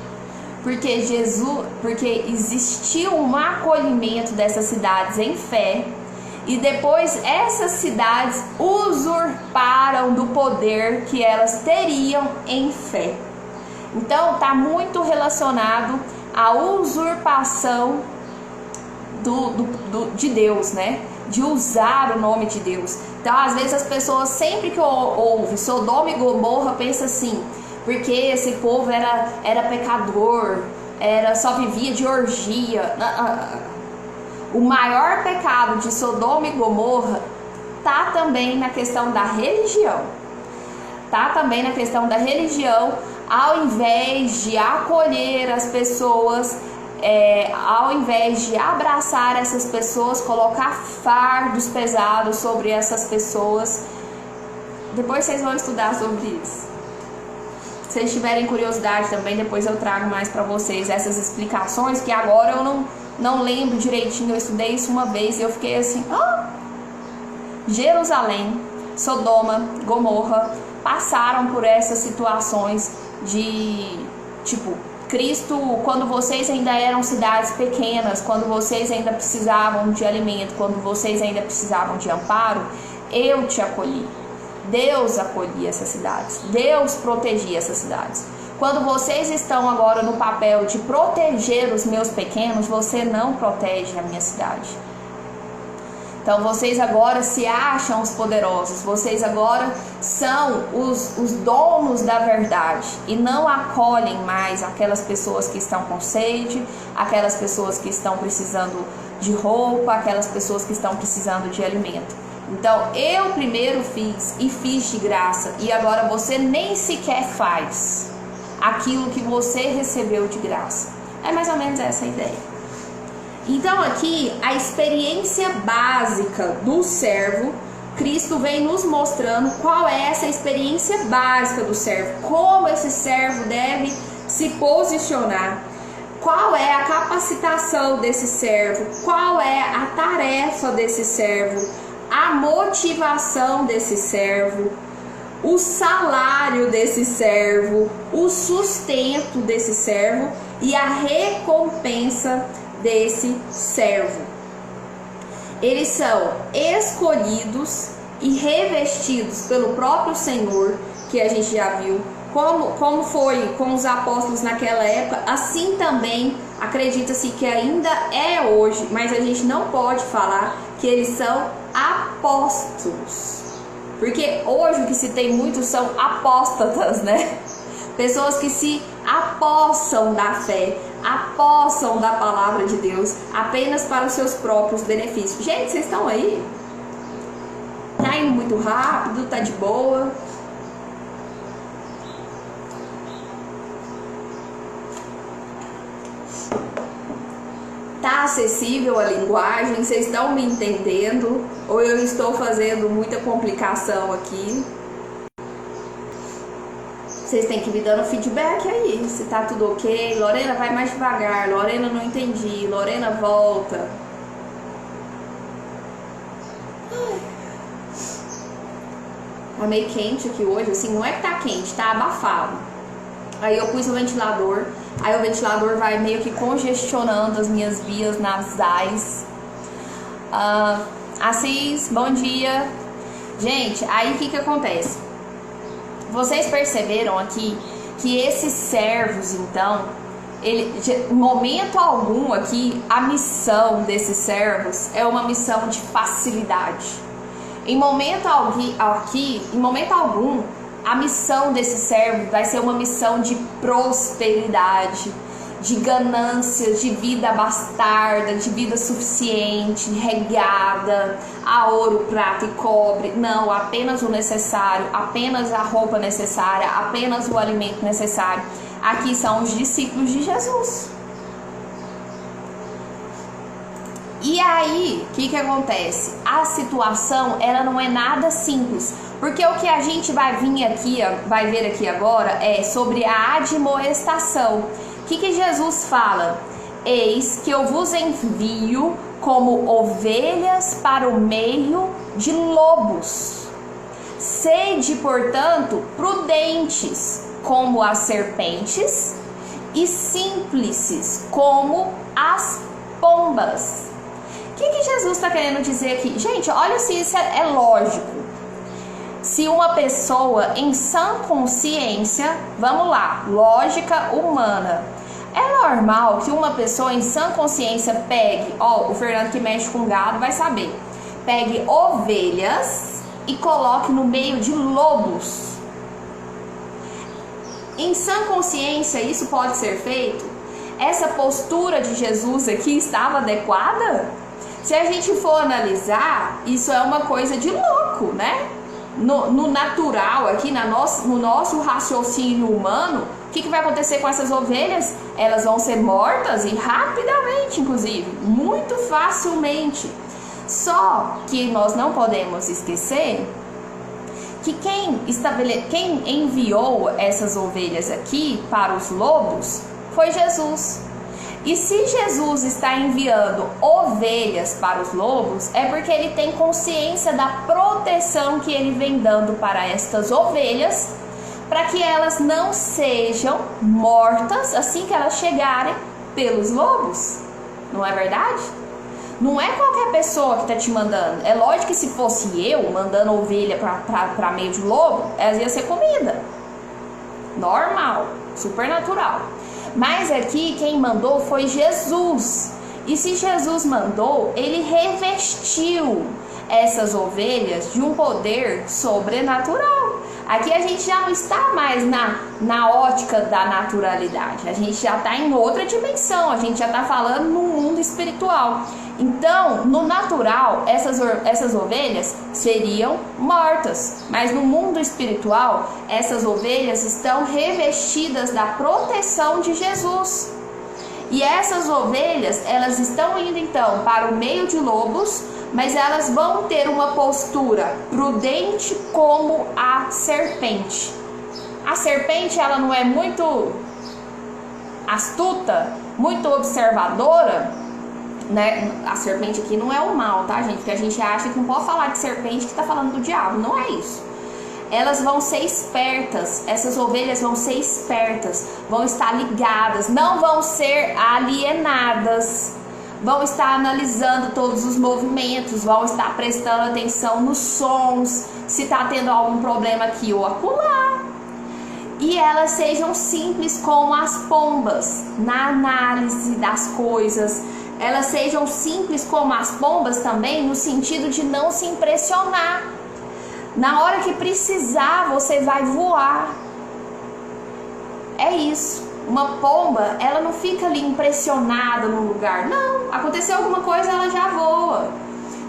porque existiu um acolhimento dessas cidades em fé, e depois essas cidades usurparam do poder que elas teriam em fé. Então está muito relacionado à usurpação de Deus, né? De usar o nome de Deus. Então às vezes as pessoas, sempre que ouvem Sodoma e Gomorra, pensam assim, porque esse povo era pecador, só vivia de orgia. O maior pecado de Sodoma e Gomorra tá também na questão da religião. Ao invés de acolher as pessoas, ao invés de abraçar essas pessoas, colocar fardos pesados sobre essas pessoas. Depois vocês vão estudar sobre isso. Se vocês tiverem curiosidade também, depois eu trago mais para vocês essas explicações, que agora eu não lembro direitinho. Eu estudei isso uma vez e eu fiquei assim, Jerusalém, Sodoma, Gomorra passaram por essas situações de, tipo, Cristo, quando vocês ainda eram cidades pequenas, quando vocês ainda precisavam de alimento, quando vocês ainda precisavam de amparo, eu te acolhi. Deus acolhia essas cidades, Deus protegia essas cidades. Quando vocês estão agora no papel de proteger os meus pequenos, você não protege a minha cidade. Então vocês agora se acham os poderosos, vocês agora são os donos da verdade e não acolhem mais aquelas pessoas que estão com sede, aquelas pessoas que estão precisando de roupa, aquelas pessoas que estão precisando de alimento. Então eu primeiro fiz e fiz de graça e agora você nem sequer faz aquilo que você recebeu de graça. É mais ou menos essa a ideia. Então aqui a experiência básica do servo, Cristo vem nos mostrando qual é essa experiência básica do servo, como esse servo deve se posicionar, qual é a capacitação desse servo, qual é a tarefa desse servo, a motivação desse servo, o salário desse servo, o sustento desse servo e a recompensa desse servo. Eles são escolhidos e revestidos pelo próprio Senhor, que a gente já viu, como foi com os apóstolos naquela época, assim também acredita-se que ainda é hoje, mas a gente não pode falar que eles são apóstolos, porque hoje o que se tem muito são apóstatas, né? Pessoas que se apossam da fé, apossam da palavra de Deus apenas para os seus próprios benefícios. Gente, vocês estão aí? Tá indo muito rápido? Tá de boa? Tá acessível a linguagem? Vocês estão me entendendo? Ou eu estou fazendo muita complicação aqui? Vocês têm que me dando feedback aí, se tá tudo ok. Lorena, vai mais devagar. Lorena, não entendi. Lorena, volta. Tá meio quente aqui hoje, assim, não é que tá quente, tá abafado. Aí eu pus o ventilador, aí o ventilador vai meio que congestionando as minhas vias nasais. Assis, bom dia. Gente, aí o que acontece? Vocês perceberam aqui que esses servos, então, em momento algum aqui, a missão desses servos é uma missão de facilidade. Em momento algum, a missão desse servo vai ser uma missão de prosperidade, de ganância, de vida bastarda, de vida suficiente, regada, a ouro, prata e cobre. Não, apenas o necessário, apenas a roupa necessária, apenas o alimento necessário. Aqui são os discípulos de Jesus. E aí, o que acontece? A situação, ela não é nada simples, porque o que a gente vai ver aqui agora é sobre a admoestação. O que Jesus fala? Eis que eu vos envio como ovelhas para o meio de lobos. Sede, portanto, prudentes como as serpentes e simples como as pombas. O que Jesus está querendo dizer aqui? Gente, olha se isso é lógico. Se uma pessoa em sã consciência, vamos lá, lógica humana, é normal que uma pessoa em sã consciência pegue, o Fernando que mexe com gado vai saber, pegue ovelhas e coloque no meio de lobos. Em sã consciência isso pode ser feito? Essa postura de Jesus aqui estava adequada? Se a gente for analisar, isso é uma coisa de louco, né? No natural, aqui no nosso raciocínio humano, o que vai acontecer com essas ovelhas? Elas vão ser mortas e rapidamente, inclusive, muito facilmente. Só que nós não podemos esquecer que quem enviou essas ovelhas aqui para os lobos foi Jesus. E se Jesus está enviando ovelhas para os lobos, é porque ele tem consciência da proteção que ele vem dando para estas ovelhas, para que elas não sejam mortas assim que elas chegarem pelos lobos. Não é verdade? Não é qualquer pessoa que está te mandando. É lógico que se fosse eu mandando ovelha para meio de lobo, elas iam ser comida. Normal, super natural. Mas aqui quem mandou foi Jesus. E se Jesus mandou, ele revestiu essas ovelhas de um poder sobrenatural. Aqui a gente já não está mais na ótica da naturalidade, a gente já está em outra dimensão, a gente já está falando no mundo espiritual. Então, no natural, essas ovelhas seriam mortas, mas no mundo espiritual, essas ovelhas estão revestidas da proteção de Jesus. E essas ovelhas, elas estão indo então para o meio de lobos, mas elas vão ter uma postura prudente como a serpente. A serpente, ela não é muito astuta, muito observadora, né? A serpente aqui não é o mal, tá, gente? Porque a gente acha que não pode falar de serpente que tá falando do diabo, não é isso. Elas vão ser espertas, essas ovelhas vão ser espertas, vão estar ligadas, não vão ser alienadas, vão estar analisando todos os movimentos, vão estar prestando atenção nos sons, se está tendo algum problema aqui ou acolá. E elas sejam simples como as pombas, na análise das coisas. Elas sejam simples como as pombas também, no sentido de não se impressionar. Na hora que precisar, você vai voar. É isso. Uma pomba, ela não fica ali impressionada no lugar. Não, aconteceu alguma coisa, ela já voa.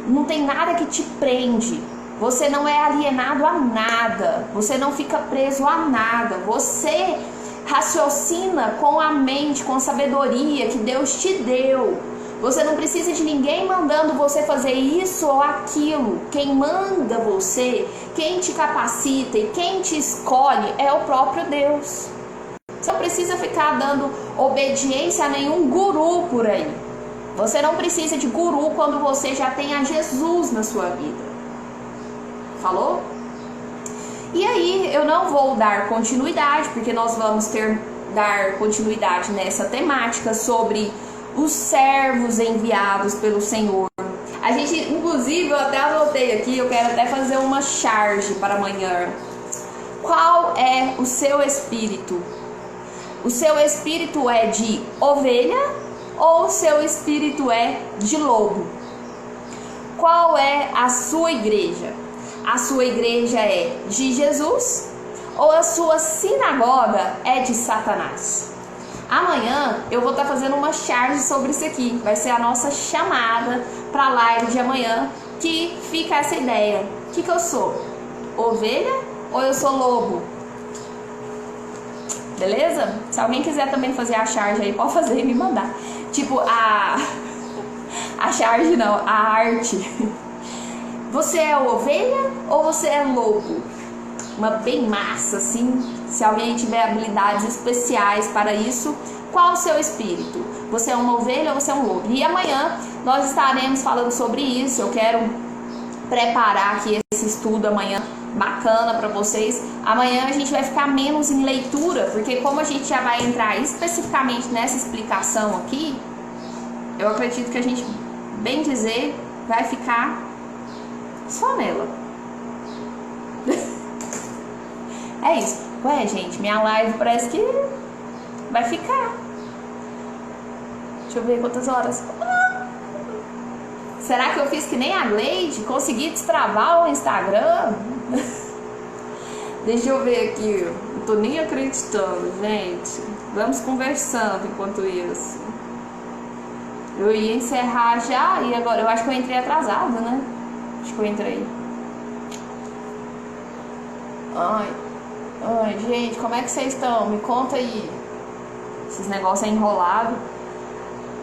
Não tem nada que te prende. Você não é alienado a nada. Você não fica preso a nada. Você raciocina com a mente, com a sabedoria que Deus te deu. Você não precisa de ninguém mandando você fazer isso ou aquilo. Quem manda você, quem te capacita e quem te escolhe é o próprio Deus. Você não precisa ficar dando obediência a nenhum guru por aí. Você não precisa de guru quando você já tem a Jesus na sua vida. Falou? E aí eu não vou dar continuidade, porque nós vamos dar continuidade nessa temática sobre os servos enviados pelo Senhor. A gente, inclusive, eu até anotei aqui, eu quero até fazer uma charge para amanhã. Qual é o seu espírito? O seu espírito é de ovelha ou o seu espírito é de lobo? Qual é a sua igreja? A sua igreja é de Jesus ou a sua sinagoga é de Satanás? Amanhã eu vou estar fazendo uma charge sobre isso aqui. Vai ser a nossa chamada para a live de amanhã, que fica essa ideia. O que eu sou? Ovelha ou eu sou lobo? Beleza? Se alguém quiser também fazer a charge aí, pode fazer e me mandar. Tipo, a charge não, a arte. Você é ovelha ou você é lobo? Uma bem massa, assim. Se alguém tiver habilidades especiais para isso, qual o seu espírito? Você é uma ovelha ou você é um lobo? E amanhã nós estaremos falando sobre isso. Eu quero preparar aqui esse estudo amanhã bacana para vocês. Amanhã a gente vai ficar menos em leitura, porque como a gente já vai entrar especificamente nessa explicação aqui, eu acredito que a gente, bem dizer, vai ficar só nela. É isso. Ué, gente, minha live parece que vai ficar. Deixa eu ver quantas horas. Será que eu fiz que nem a Gleide? Consegui destravar o Instagram? Deixa eu ver aqui. Não tô nem acreditando, gente. Vamos conversando enquanto isso. Eu ia encerrar já e agora eu acho que eu entrei atrasada, né? Acho que eu entrei. Ai, gente, como é que vocês estão? Me conta aí. Esses negócios é enrolado.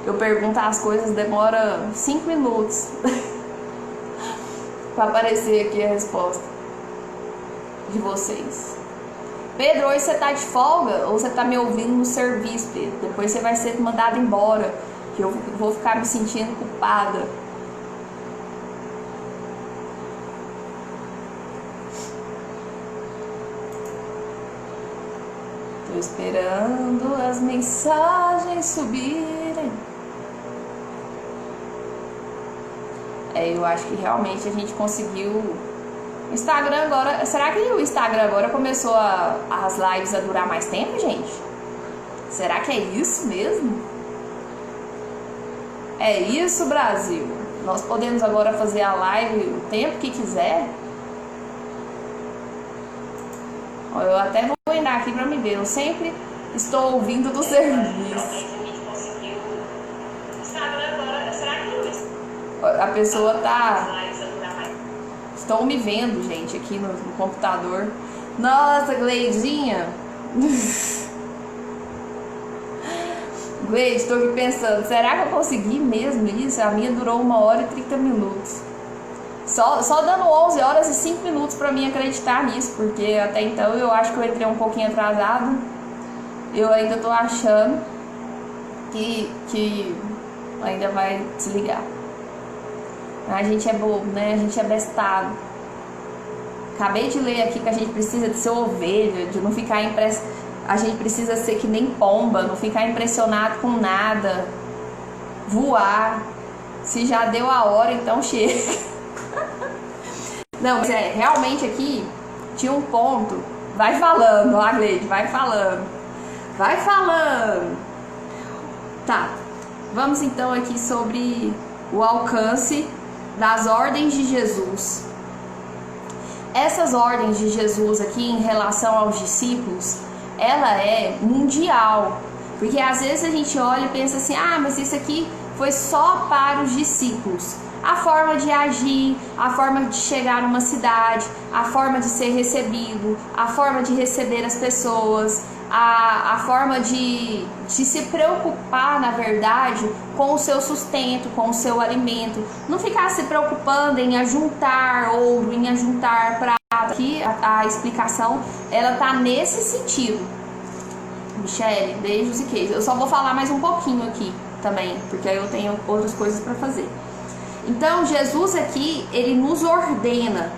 Eu pergunto as coisas, demora 5 minutos para aparecer aqui a resposta de vocês. Pedro, hoje você tá de folga ou você tá me ouvindo no serviço, Pedro? Depois você vai ser mandado embora, que eu vou ficar me sentindo culpada. Tô esperando as mensagens subirem. Eu acho que realmente a gente conseguiu. O Instagram agora. Será que o Instagram agora começou as lives a durar mais tempo, gente? Será que é isso mesmo? É isso, Brasil. Nós podemos agora fazer a live o tempo que quiser. Ó, eu até vou entrar aqui para me ver. Eu sempre estou ouvindo do serviço. A pessoa tá... Estão me vendo, gente, aqui no computador. Nossa, Gleidinha. Gleide, estou aqui pensando, será que eu consegui mesmo isso? A minha durou 1h30. Só dando 11 horas e 5 minutos para mim acreditar nisso, porque até então eu acho que eu entrei um pouquinho atrasado. Eu ainda tô achando que ainda vai desligar. A gente é bobo, né? A gente é bestado. Acabei de ler aqui que a gente precisa de ser ovelha, de não ficar impressionado. A gente precisa ser que nem pomba, não ficar impressionado com nada. Voar. Se já deu a hora, então chega. Não, mas realmente aqui tinha um ponto. Vai falando, ó, Gleide, vai falando. Vai falando. Tá, vamos então aqui sobre o alcance das ordens de Jesus. Essas ordens de Jesus aqui em relação aos discípulos, ela é mundial, porque às vezes a gente olha e pensa assim, mas isso aqui foi só para os discípulos. A forma de agir, a forma de chegar numa cidade, a forma de ser recebido, a forma de receber as pessoas, a forma de se preocupar, na verdade, com o seu sustento, com o seu alimento. Não ficar se preocupando em ajuntar ouro, em ajuntar prata. Aqui a explicação, ela tá nesse sentido. Michele, beijos e queijos. Eu só vou falar mais um pouquinho aqui também, porque aí eu tenho outras coisas para fazer. Então, Jesus aqui, ele nos ordena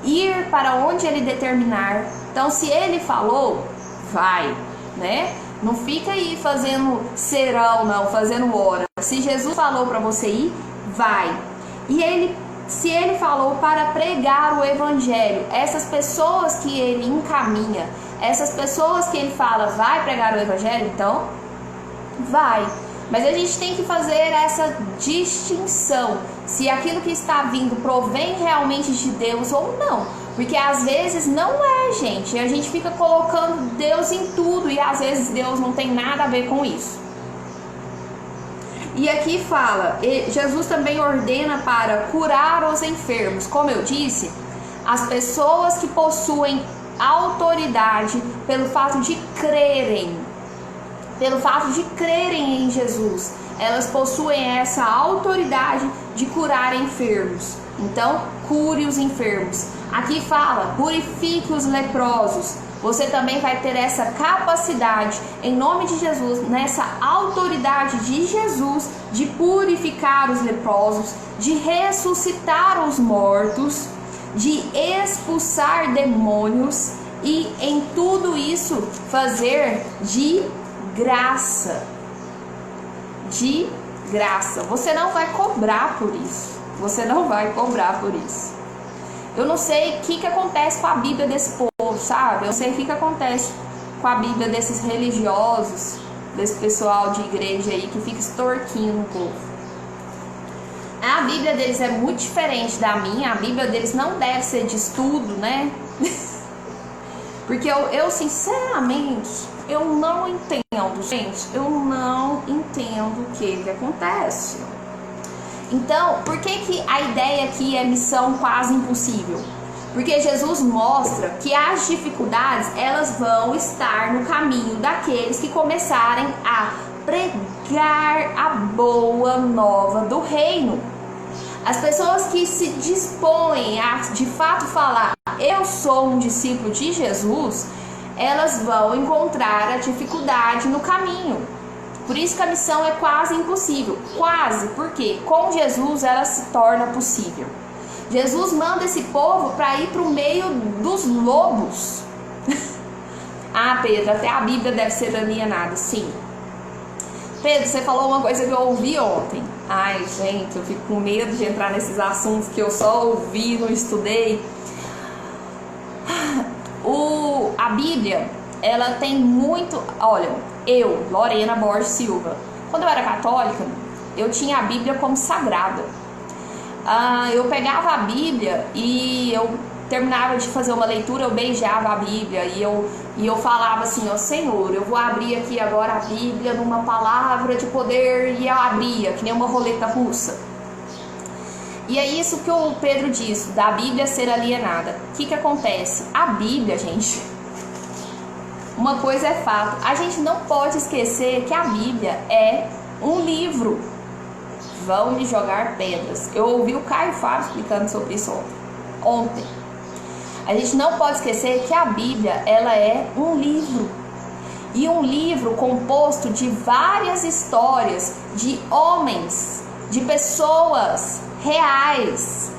ir para onde ele determinar. Então, se ele falou, vai, né? Não fica aí fazendo serão, não, fazendo hora. Se Jesus falou para você ir, vai. E se ele falou para pregar o evangelho, essas pessoas que ele encaminha, essas pessoas que ele fala, vai pregar o evangelho, então, vai. Mas a gente tem que fazer essa distinção, se aquilo que está vindo provém realmente de Deus ou não. Porque às vezes não é, gente. A gente fica colocando Deus em tudo e às vezes Deus não tem nada a ver com isso. E aqui fala, Jesus também ordena para curar os enfermos. Como eu disse, as pessoas que possuem autoridade pelo fato de crerem, em Jesus, elas possuem essa autoridade de curar enfermos. Então, cure os enfermos. Aqui fala, purifique os leprosos. Você também vai ter essa capacidade, em nome de Jesus, nessa autoridade de Jesus, de purificar os leprosos, de ressuscitar os mortos, de expulsar demônios e em tudo isso fazer de graça. De graça. Você não vai cobrar por isso. Você não vai cobrar por isso. Eu não sei o que acontece com a Bíblia desse povo, sabe? Eu não sei o que acontece com a Bíblia desses religiosos, desse pessoal de igreja aí que fica extorquindo o povo. A Bíblia deles é muito diferente da minha. A Bíblia deles não deve ser de estudo, né? Porque eu sinceramente, eu não entendo, gente. Eu não entendo o que acontece. Então, por que a ideia aqui é missão quase impossível? Porque Jesus mostra que as dificuldades, elas vão estar no caminho daqueles que começarem a pregar a boa nova do reino. As pessoas que se dispõem a, de fato, falar, eu sou um discípulo de Jesus, elas vão encontrar a dificuldade no caminho. Por isso que a missão é quase impossível. Quase, porque com Jesus ela se torna possível. Jesus manda esse povo para ir para o meio dos lobos. Pedro, até a Bíblia deve ser alienada. Sim. Pedro, você falou uma coisa que eu ouvi ontem. Ai, gente, eu fico com medo de entrar nesses assuntos que eu só ouvi, não estudei. A Bíblia, ela tem muito... Olha, eu, Lorena Borges Silva, quando eu era católica, eu tinha a Bíblia como sagrada. Eu pegava a Bíblia e eu terminava de fazer uma leitura, eu beijava a Bíblia e eu falava assim, ó, Senhor, eu vou abrir aqui agora a Bíblia numa palavra de poder, e eu abria, que nem uma roleta russa. E é isso que o Pedro diz, da Bíblia ser alienada. O que acontece? A Bíblia, gente, uma coisa é fato, a gente não pode esquecer que a Bíblia é um livro. Vão me jogar pedras. Eu ouvi o Caio Fábio explicando sobre isso ontem. A gente não pode esquecer que a Bíblia, ela é um livro. E um livro composto de várias histórias de homens, de pessoas reais.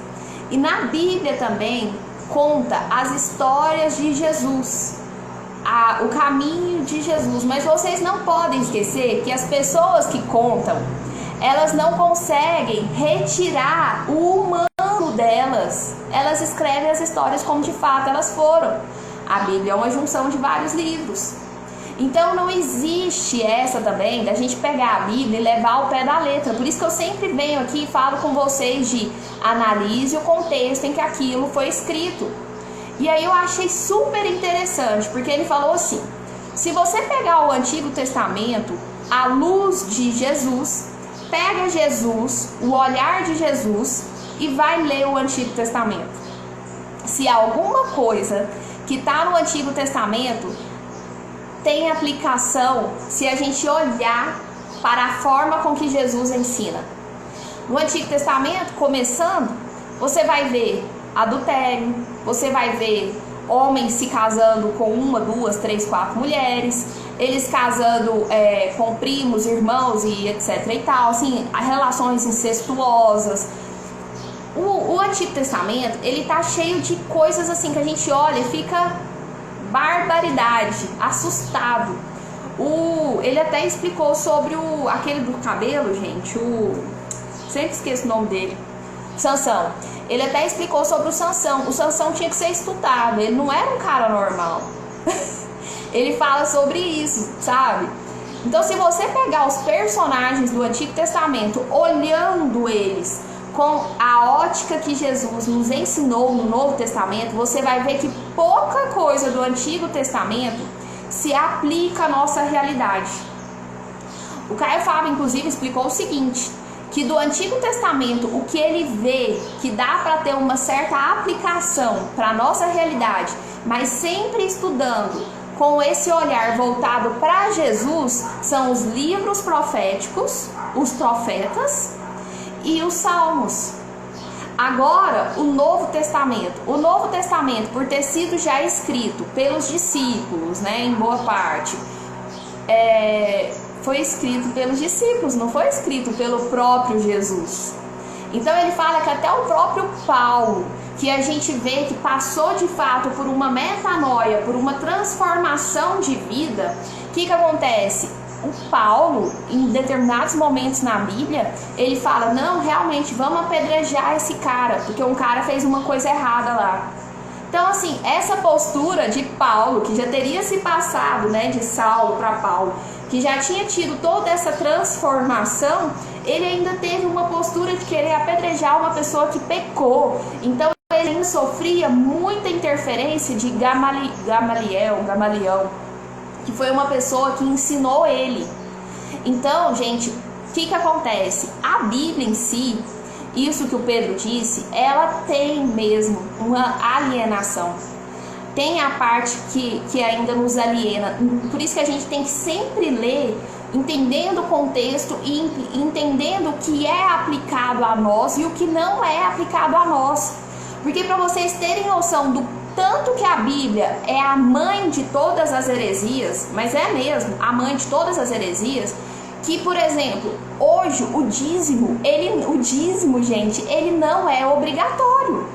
E na Bíblia também conta as histórias de Jesus, o caminho de Jesus. Mas vocês não podem esquecer que as pessoas que contam, elas não conseguem retirar o humano delas. Elas escrevem as histórias como de fato elas foram. A Bíblia é uma junção de vários livros. Então não existe essa também da gente pegar a Bíblia e levar ao pé da letra. Por isso que eu sempre venho aqui e falo com vocês de analise o contexto em que aquilo foi escrito. E aí eu achei super interessante, porque ele falou assim, se você pegar o Antigo Testamento à luz de Jesus, pega Jesus, o olhar de Jesus, e vai ler o Antigo Testamento. Se alguma coisa que está no Antigo Testamento tem aplicação, se a gente olhar para a forma com que Jesus ensina. No Antigo Testamento, começando, você vai ver adultério, você vai ver homens se casando com 1, 2, 3, 4 mulheres, eles casando com primos, irmãos e etc e tal, assim, relações incestuosas. O Antigo Testamento, ele tá cheio de coisas assim que a gente olha e fica barbaridade, assustado. Ele até explicou sobre aquele do cabelo, gente, sempre esqueço o nome dele, Sansão. Ele até explicou sobre o Sansão. O Sansão tinha que ser estudado, ele não era um cara normal. Ele fala sobre isso, sabe? Então, se você pegar os personagens do Antigo Testamento, olhando eles com a ótica que Jesus nos ensinou no Novo Testamento, você vai ver que pouca coisa do Antigo Testamento se aplica à nossa realidade. O Caio Fábio, inclusive, explicou o seguinte, que do Antigo Testamento, o que ele vê que dá para ter uma certa aplicação para a nossa realidade, mas sempre estudando com esse olhar voltado para Jesus, são os livros proféticos, os profetas e os salmos. Agora, o Novo Testamento. O Novo Testamento, por ter sido já escrito pelos discípulos, né, em boa parte, foi escrito pelos discípulos, não foi escrito pelo próprio Jesus. Então ele fala que até o próprio Paulo, que a gente vê que passou de fato por uma metanoia, por uma transformação de vida, o que acontece? O Paulo, em determinados momentos na Bíblia, ele fala, não, realmente, vamos apedrejar esse cara, porque um cara fez uma coisa errada lá. Então, assim, essa postura de Paulo, que já teria se passado, né, de Saulo para Paulo, que já tinha tido toda essa transformação, ele ainda teve uma postura de querer apedrejar uma pessoa que pecou. Então, ele ainda sofria muita interferência de Gamaliel, que foi uma pessoa que ensinou ele. Então, gente, o que acontece? A Bíblia em si, isso que o Pedro disse, ela tem mesmo uma alienação. Tem a parte que ainda nos aliena. Por isso que a gente tem que sempre ler, entendendo o contexto e entendendo o que é aplicado a nós e o que não é aplicado a nós. Porque para vocês terem noção do tanto que a Bíblia é a mãe de todas as heresias, mas é mesmo a mãe de todas as heresias, que, por exemplo, hoje o dízimo, gente, ele não é obrigatório.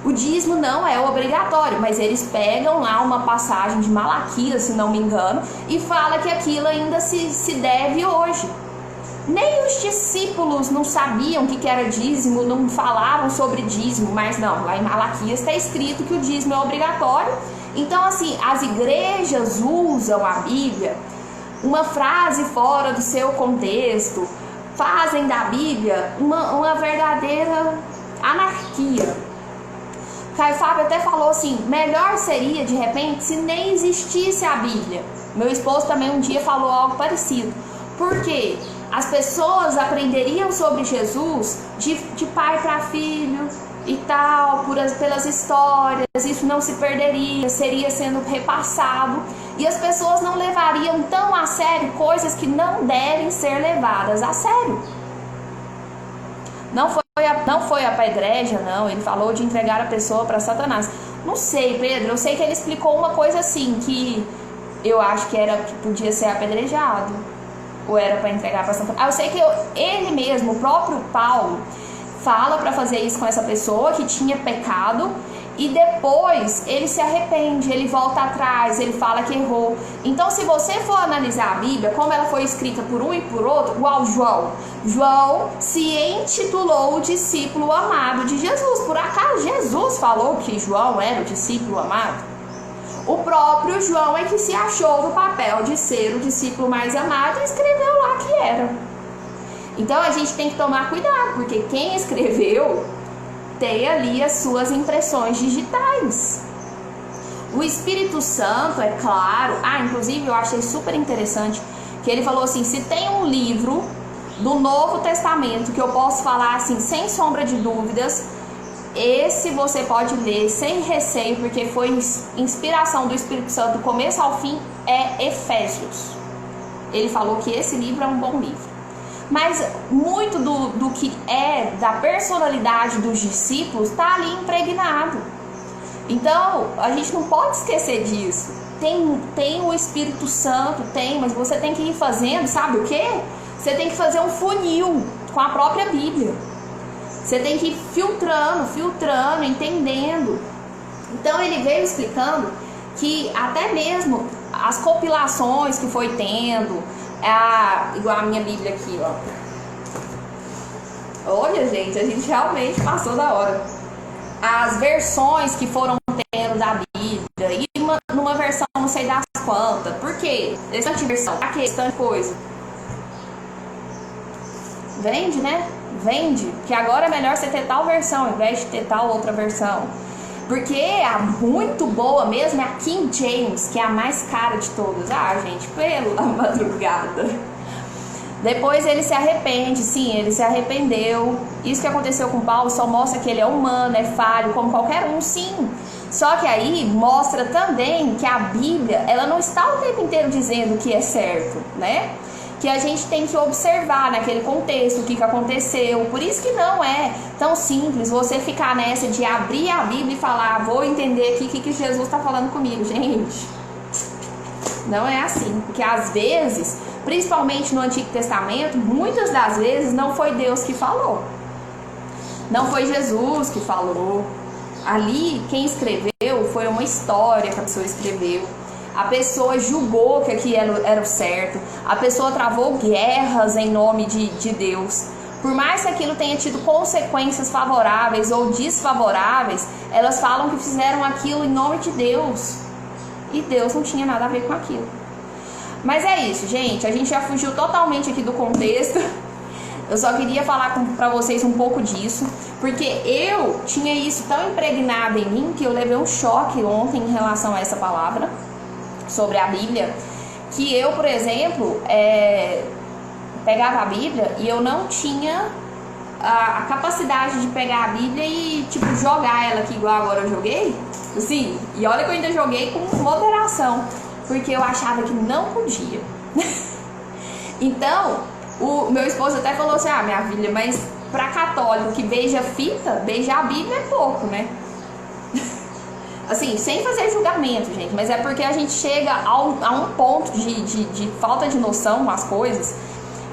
O dízimo não é obrigatório, mas eles pegam lá uma passagem de Malaquias, se não me engano, e fala que aquilo ainda se deve hoje. Nem os discípulos não sabiam o que era dízimo, não falavam sobre dízimo, mas não, lá em Malaquias está escrito que o dízimo é obrigatório. Então, assim, as igrejas usam a Bíblia, uma frase fora do seu contexto, fazem da Bíblia uma verdadeira anarquia. Caio Fábio até falou assim, melhor seria de repente se nem existisse a Bíblia. Meu esposo também um dia falou algo parecido. Por quê? As pessoas aprenderiam sobre Jesus de pai para filho e tal, pelas histórias, isso não se perderia, seria sendo repassado, e as pessoas não levariam tão a sério coisas que não devem ser levadas a sério. Não foi a pedreja, não, ele falou de entregar a pessoa para Satanás. Não sei, Pedro, eu sei que ele explicou uma coisa assim, que eu acho que podia ser apedrejado, ou era para entregar para Satanás. Eu sei que ele mesmo, o próprio Paulo, fala para fazer isso com essa pessoa que tinha pecado, e depois ele se arrepende, ele volta atrás, ele fala que errou. Então, se você for analisar a Bíblia, como ela foi escrita por um e por outro, igual João se intitulou o discípulo amado de Jesus. Por acaso Jesus falou que João era o discípulo amado? O próprio João é que se achou no papel de ser o discípulo mais amado e escreveu lá que era. Então a gente tem que tomar cuidado, porque quem escreveu tem ali as suas impressões digitais. O Espírito Santo, é claro, inclusive eu achei super interessante que ele falou assim, se tem um livro do Novo Testamento que eu posso falar assim, sem sombra de dúvidas, esse você pode ler sem receio, porque foi inspiração do Espírito Santo do começo ao fim, é Efésios. Ele falou que esse livro é um bom livro. Mas muito do que é da personalidade dos discípulos está ali impregnado. Então, a gente não pode esquecer disso. Tem o Espírito Santo, mas você tem que ir fazendo, sabe o quê? Você tem que fazer um funil com a própria Bíblia. Você tem que ir filtrando, entendendo. Então, ele veio explicando que até mesmo as compilações que foi tendo, igual a minha Bíblia aqui, ó. Olha, gente, a gente realmente passou da hora. As versões que foram tendo da Bíblia, e numa versão não sei das quantas. Por quê? Essa versão, a questão de coisa. Vende, né? Vende. Que agora é melhor você ter tal versão, ao invés de ter tal outra versão. Porque a muito boa mesmo é a King James, que é a mais cara de todas. Gente, pela madrugada. Depois ele se arrepende, sim, ele se arrependeu. Isso que aconteceu com Paulo só mostra que ele é humano, é falho, como qualquer um, sim. Só que aí mostra também que a Bíblia, ela não está o tempo inteiro dizendo o que é certo, né? Que a gente tem que observar naquele contexto o que aconteceu. Por isso que não é tão simples você ficar nessa de abrir a Bíblia e falar, vou entender aqui o que Jesus está falando comigo. Gente, não é assim. Porque às vezes, principalmente no Antigo Testamento, muitas das vezes não foi Deus que falou. Não foi Jesus que falou. Ali, quem escreveu foi uma história que a pessoa escreveu. A pessoa julgou que aquilo era o certo. A pessoa travou guerras em nome de Deus. Por mais que aquilo tenha tido consequências favoráveis ou desfavoráveis, elas falam que fizeram aquilo em nome de Deus. E Deus não tinha nada a ver com aquilo. Mas é isso, gente. A gente já fugiu totalmente aqui do contexto. Eu só queria falar pra vocês um pouco disso, porque eu tinha isso tão impregnado em mim que eu levei um choque ontem em relação a essa palavra sobre a Bíblia, que eu, por exemplo, pegava a Bíblia e eu não tinha a capacidade de pegar a Bíblia e, tipo, jogar ela aqui igual agora eu joguei, assim, e olha que eu ainda joguei com moderação, porque eu achava que não podia. Então, o meu esposo até falou assim, minha filha, mas pra católico que beija fita, beijar a Bíblia é pouco, né? Assim, sem fazer julgamento, gente, mas é porque a gente chega a um ponto de falta de noção com as coisas.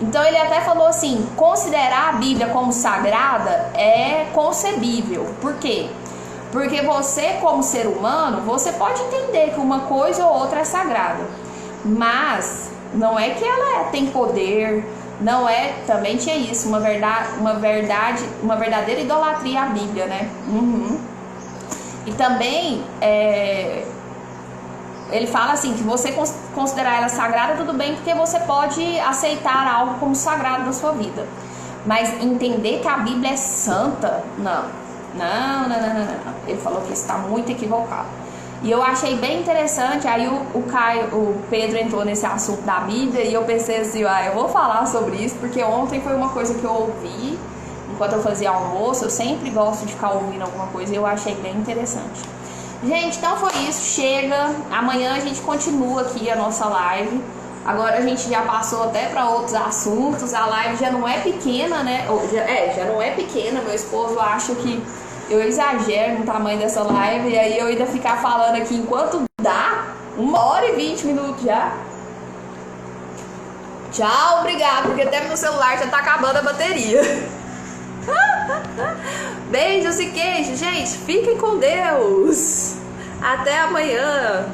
Então ele até falou assim, considerar a Bíblia como sagrada é concebível. Por quê? Porque você, como ser humano, você pode entender que uma coisa ou outra é sagrada, mas não é que ela tem poder, não é, também tinha isso, uma verdadeira idolatria à Bíblia, né? E também ele fala assim, que você considerar ela sagrada, tudo bem, porque você pode aceitar algo como sagrado na sua vida. Mas entender que a Bíblia é santa, não. Ele falou que está muito equivocado. E eu achei bem interessante, aí o Pedro entrou nesse assunto da Bíblia e eu pensei assim, eu vou falar sobre isso, porque ontem foi uma coisa que eu ouvi enquanto eu fazia almoço. Eu sempre gosto de ficar ouvindo alguma coisa e eu achei bem interessante. Gente, então foi isso, chega. Amanhã a gente continua aqui a nossa live. Agora a gente já passou até para outros assuntos. A live já não é pequena, né? Já não é pequena. Meu esposo acha que eu exagero no tamanho dessa live. E aí eu ainda ficar falando aqui enquanto dá 1h20 já. Tchau, obrigado, porque até meu celular já tá acabando a bateria. Beijos e queijos, gente. Fiquem com Deus. Até amanhã.